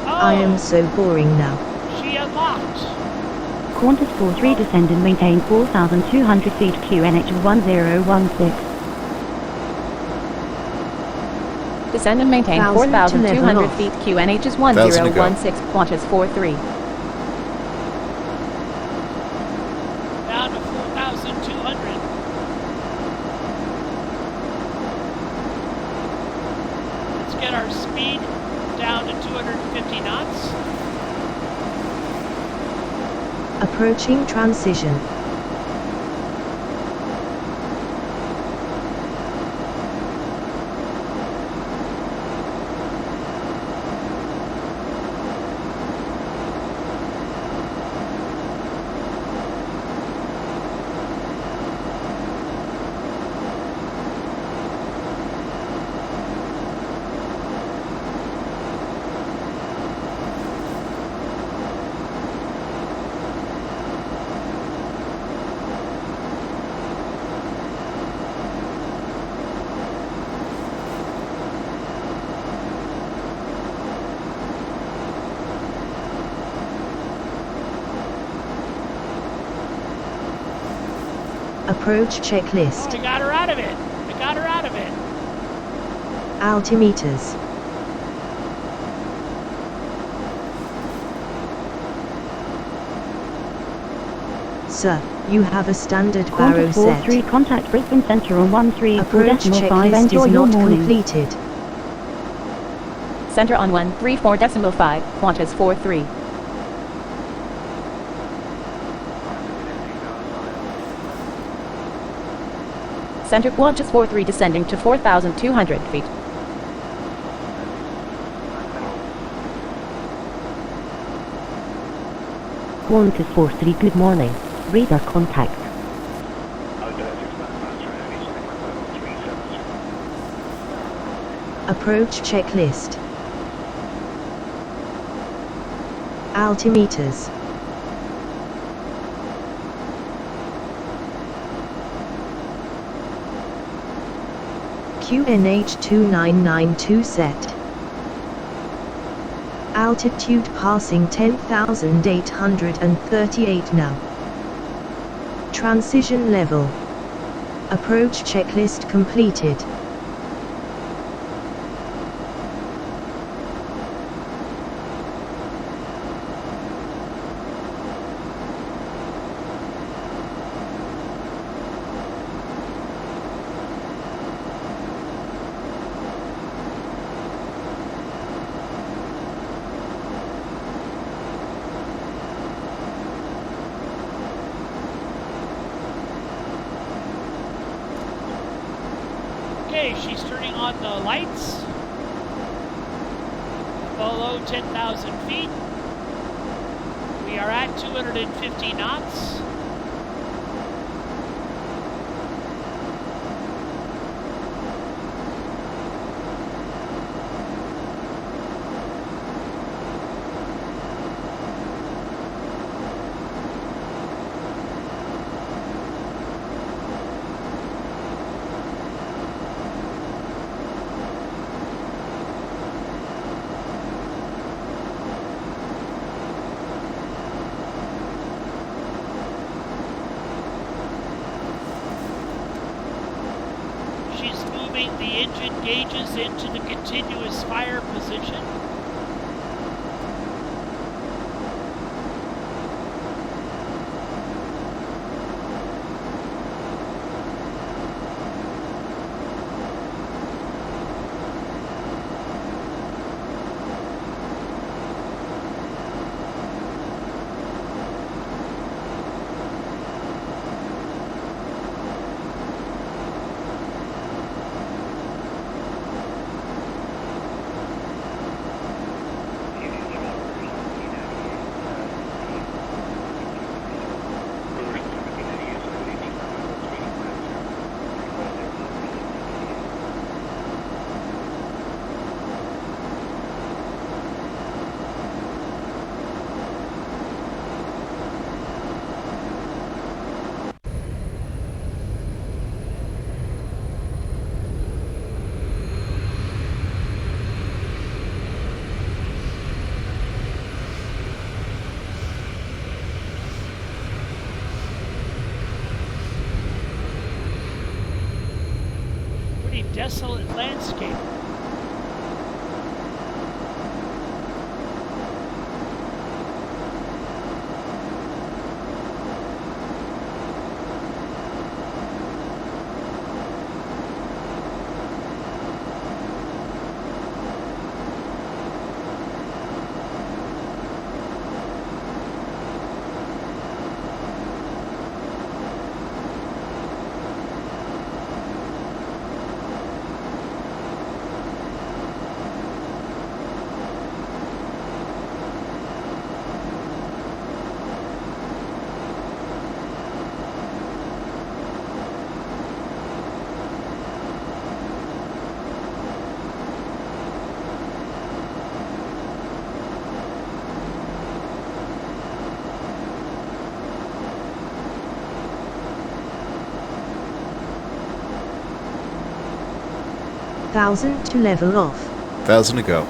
I am so boring now. She unlocked. Qantas 43 descend and maintain 4,200 feet QNH 1016. Descend and maintain 4,200 feet QNH is 1016 Qantas 43. Down to 4,200. Get our speed down to 250 knots. Approaching transition. Approach checklist. Oh, I got her out of it. I got her out of it. Altimeters. Sir, you have a standard barrow set. 43 contact Brisbane Centre on 13 Approach checklist Enjoy is your not morning. completed. Centre on 134.5 Qantas 43. Centre Qantas 43 descending to 4,200 feet. Qantas 43 good morning. Radar contact. Approach checklist. Altimeters. QNH 2992 set. Altitude passing 10,838 now. Transition level. Approach checklist completed. Okay, she's turning on the lights. Below 10,000 feet. We are at 250 knots. She's moving the engine gauges into the continuous fire position. Pretty desolate landscape. Thousand to level off. 1,000 to go.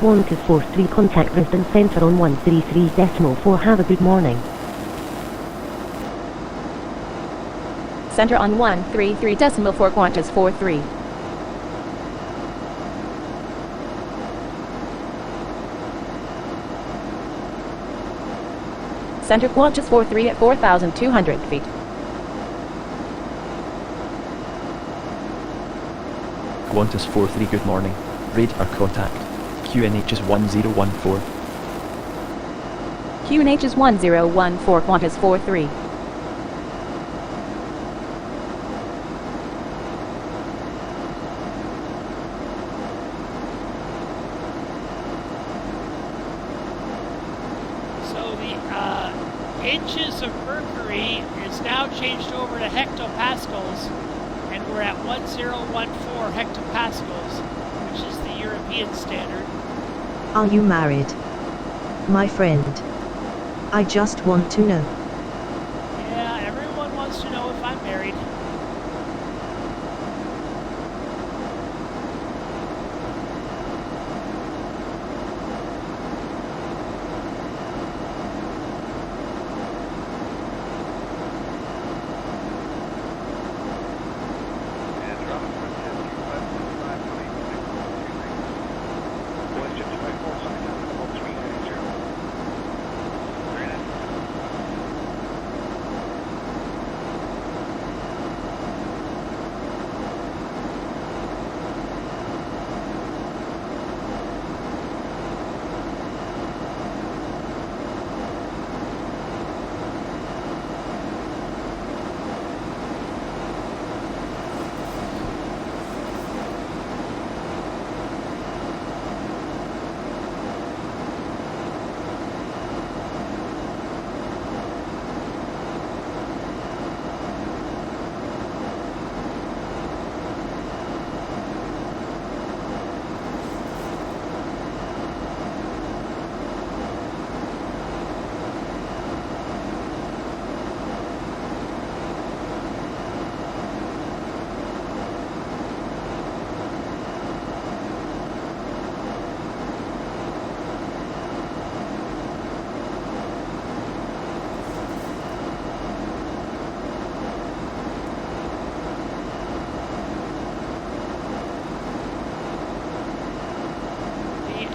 Qantas 43 contact Brisbane Centre on 133.4. Have a good morning. Center on 133.4 Qantas 43. Center Qantas 43 at 4,200 feet. Qantas 43, good morning. Radar contact. QNH is 1014. QNH is 1014 Qantas 43. So the inches of mercury is now changed over to hectopascals, and we're at 1014 hectopascals, which is the European standard. Are you married? My friend. I just want to know. Yeah, everyone wants to know if I'm married.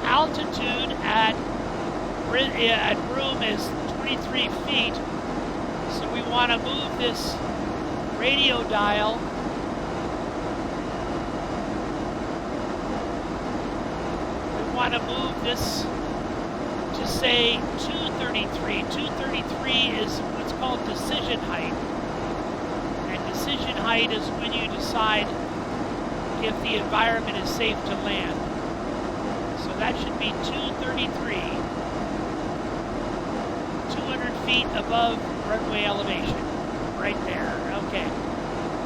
Altitude at Broome is 23 feet, so we want to move this radio dial to say 233. 233 is what's called decision height, and decision height is when you decide if the environment is safe to land. So that should be 233, 200 feet above runway elevation, right there. Okay.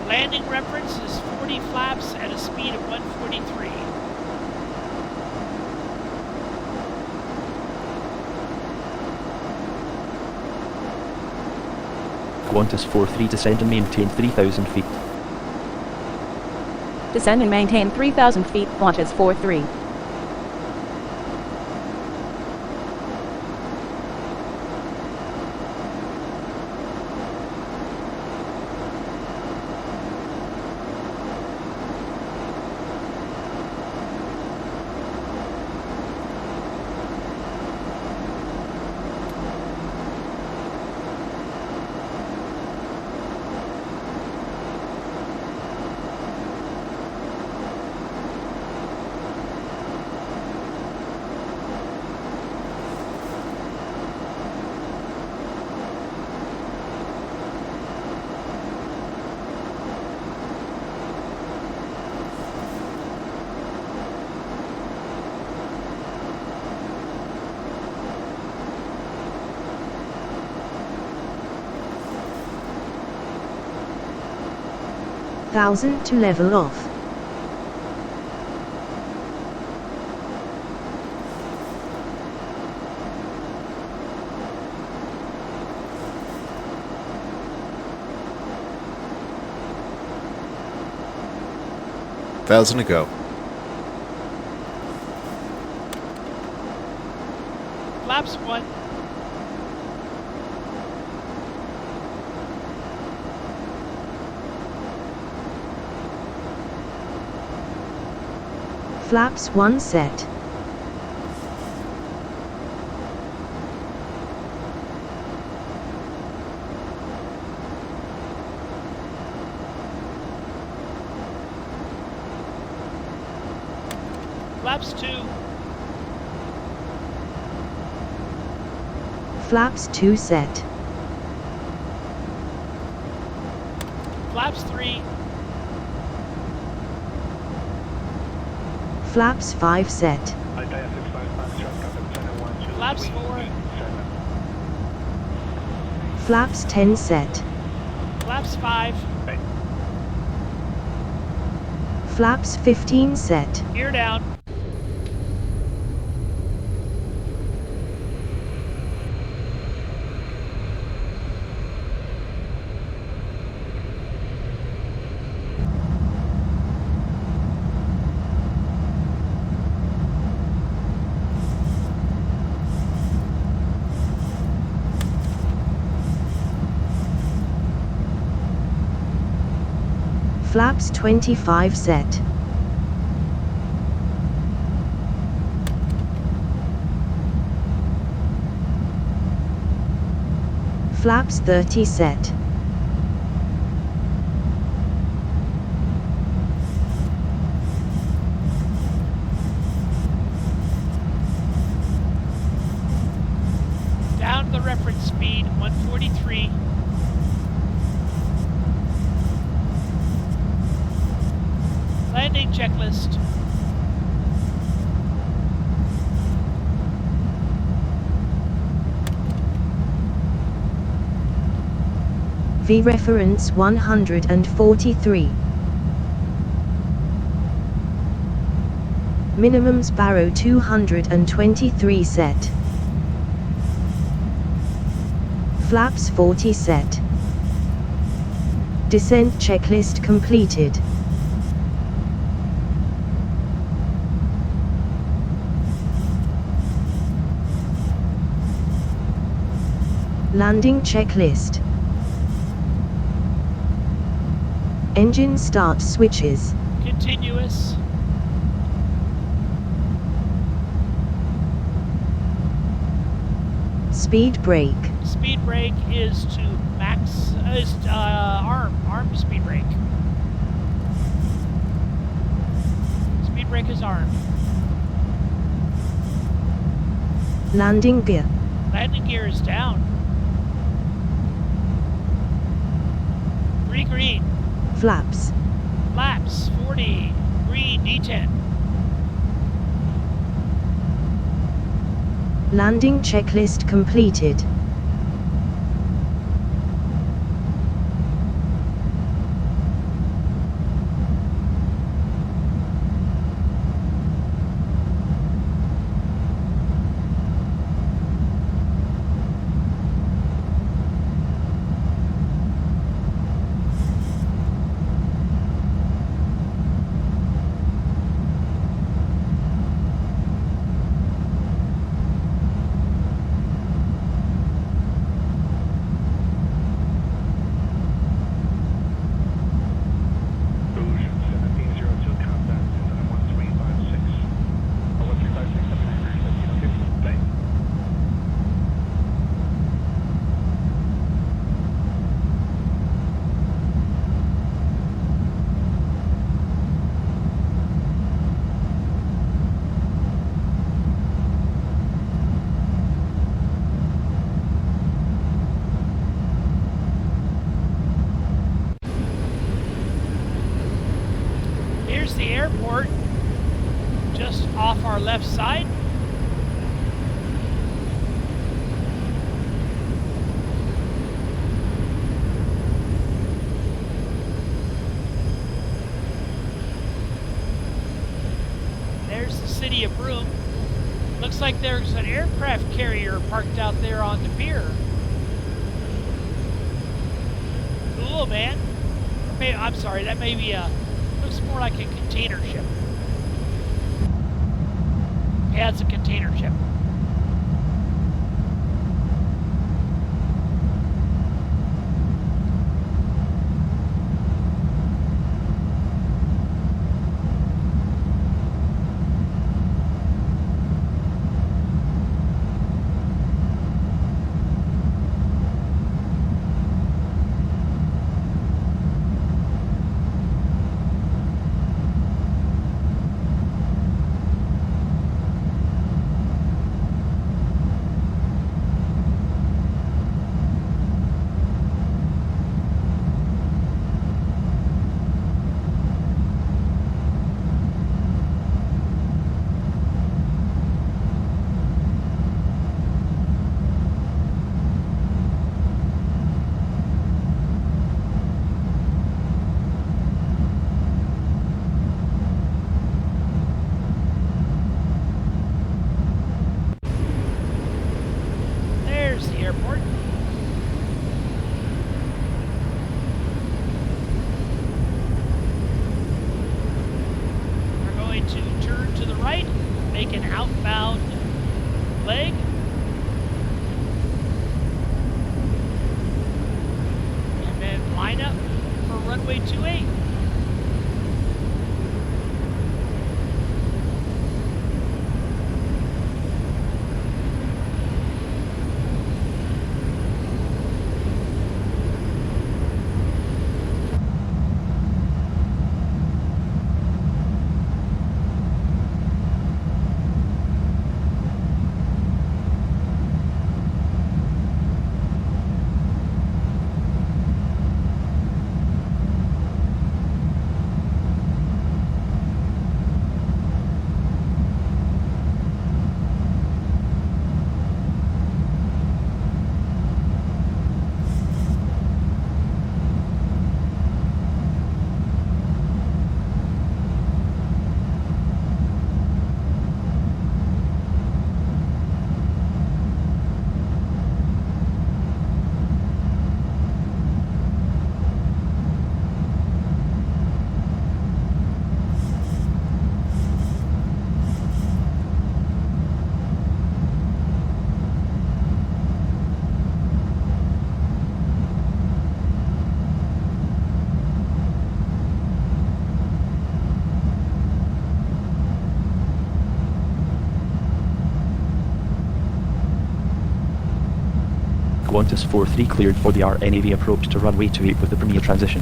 Landing reference is 40 flaps at a speed of 143. Qantas 43, descend and maintain 3,000 feet. Descend and maintain 3,000 feet Qantas 43. Thousand to level off. Thousand to go. Flaps 1. Flaps 1 set. Flaps 2. Flaps 2 set. Flaps 3. Flaps 5 set. Flaps 4. Flaps 10 set. Flaps 5. Flaps 15 set. Gear down. Flaps 25 set. Flaps 30 set. Down to the reference speed, 143. Landing checklist. V reference 143. Minimum Sparrow 223 set. Flaps 40 set. Descent checklist completed. Landing checklist. Engine start switches. Continuous. Speed brake. Speed brake is to max, arm speed brake. Speed brake is arm. Landing gear. Landing gear is down. 3 green. Flaps. Flaps 40. Green D10. Landing checklist completed. Here's the airport, just off our left side. There's the city of Broome. Looks like there's an aircraft carrier parked out there on the pier. Cool, man. I'm sorry, that may be a, looks more like a container ship. Yeah, it's a container ship. outbound leg. And then line up for runway 28. Qantas 43 cleared for the RNAV approach to runway 28 with the Premier transition.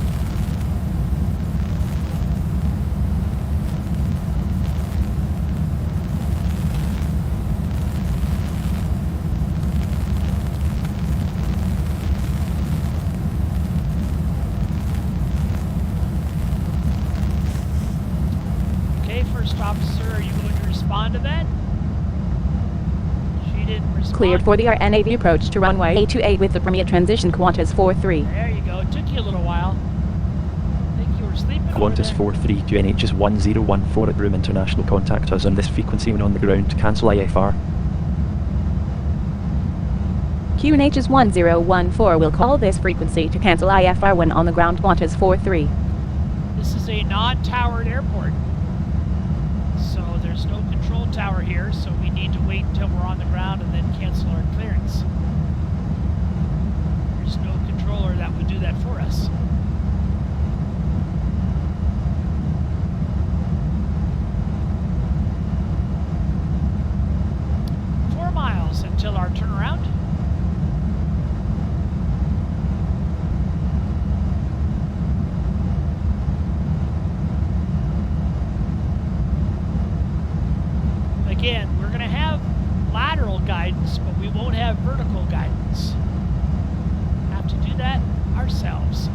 Okay, first officer, are you going to respond to that? She didn't respond. Cleared for the RNAV approach to runway 28 with the Premier transition Qantas 43. There you go. It took you a little while. I think you were sleeping over Qantas there. 43 QNH is 1014 at Room International. Contact us on this frequency when on the ground to cancel IFR. QNH is 1014 will call this frequency to cancel IFR when on the ground. Qantas 43. This is a non-towered airport. So there's no control tower here, so we need to wait until we're on the ground and then cancel our clearance. There's no controller that would do that for us. Until our turnaround. Again, we're going to have lateral guidance, but we won't have vertical guidance. Have to do that ourselves.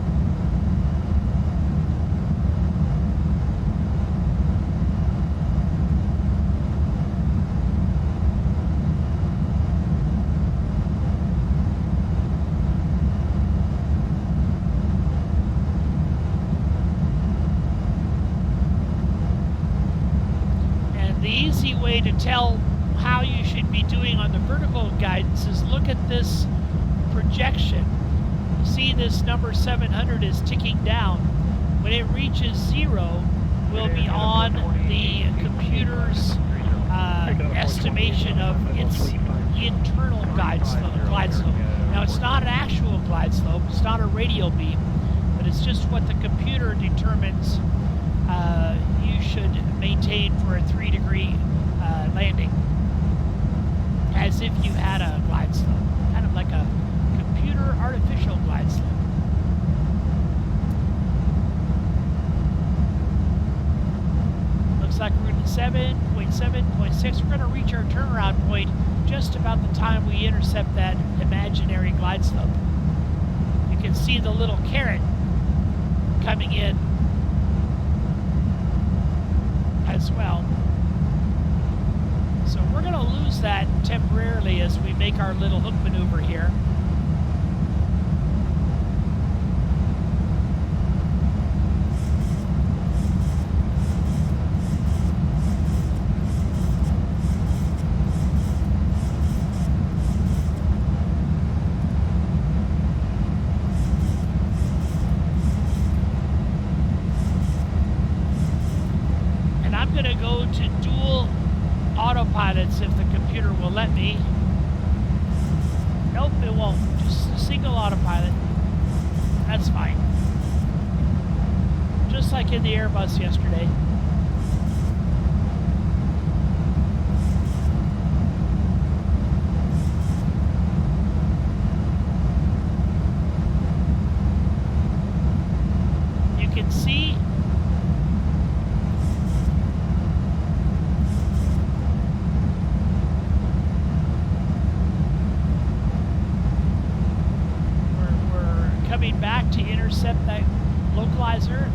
The easy way to tell how you should be doing on the vertical guidance is look at this projection. You see this number 700 is ticking down. When it reaches 0, we'll be on the computer's estimation of its internal glide slope. Now it's not an actual glide slope, it's not a radial beam, but it's just what the computer determines you should maintain for a 3-degree landing, as if you had a glide slope, kind of like a computer artificial glide slope. Looks like we're going to 7.7.6. We're going to reach our turnaround point just about the time we intercept that imaginary glide slope. You can see the little caret coming in as well. So we're going to lose that temporarily as we make our little hook maneuver here. And I'm going to go to dual autopilots if the computer will let me. Nope, it won't. Just a single autopilot. That's fine. Just like in the Airbus yesterday. You can see we're coming back to intercept that localizer,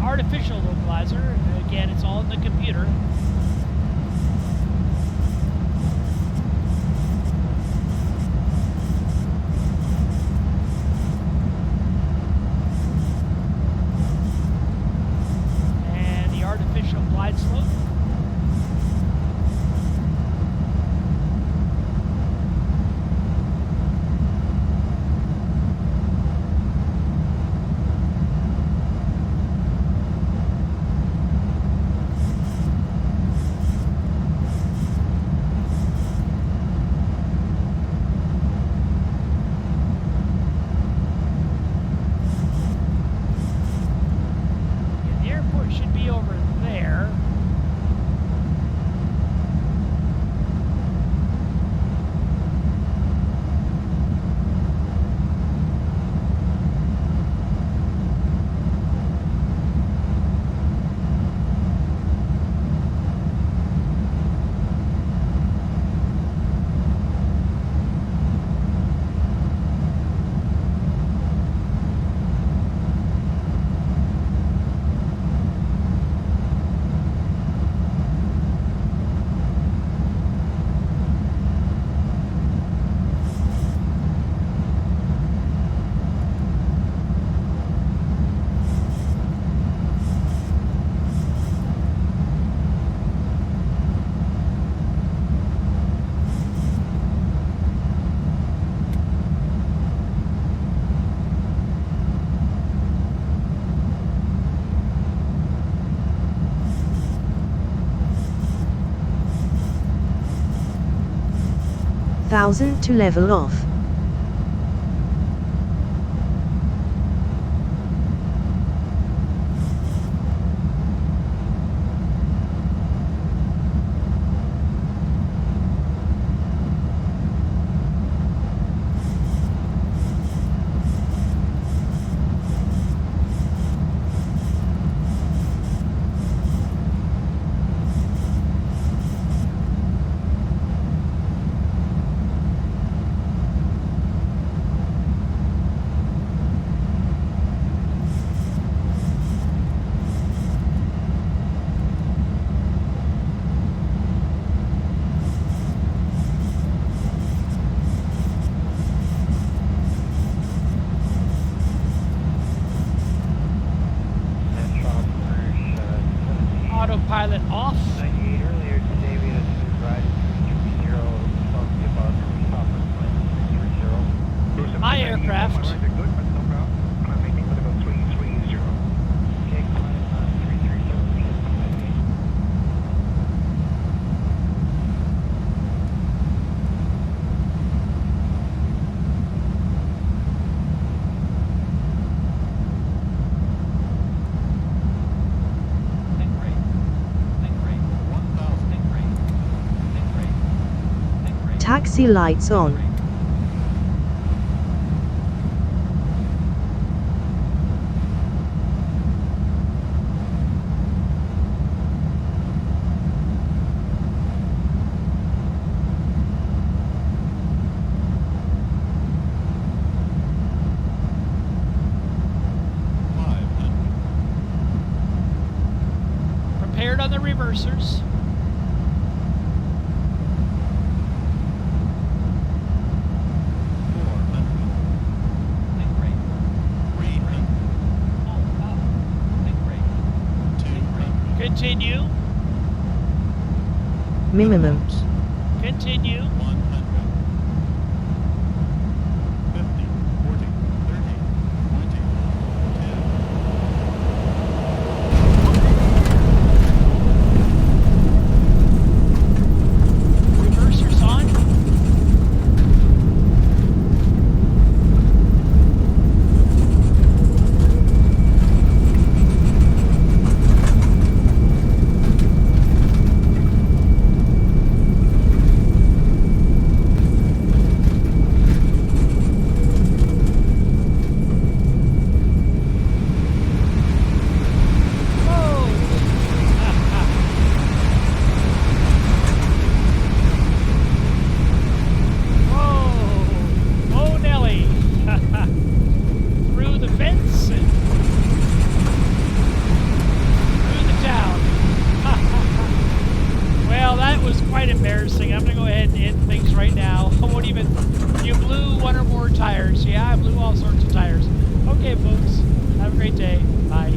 artificial localizer. Again, it's all in the computer. And the artificial glide slope. The airport should be over there. Thousand to level off. Autopilot off. 98 earlier today, we had a smooth ride at 330, talking about Cruise My aircraft. Okay, climb on 330. Taxi lights on. Prepared on the reversers. Continue. Minimum. Continue. 100. was quite embarrassing. I'm going to go ahead and end things right now. I won't even... You blew one or more tires. Yeah, I blew all sorts of tires. Okay, folks. Have a great day. Bye.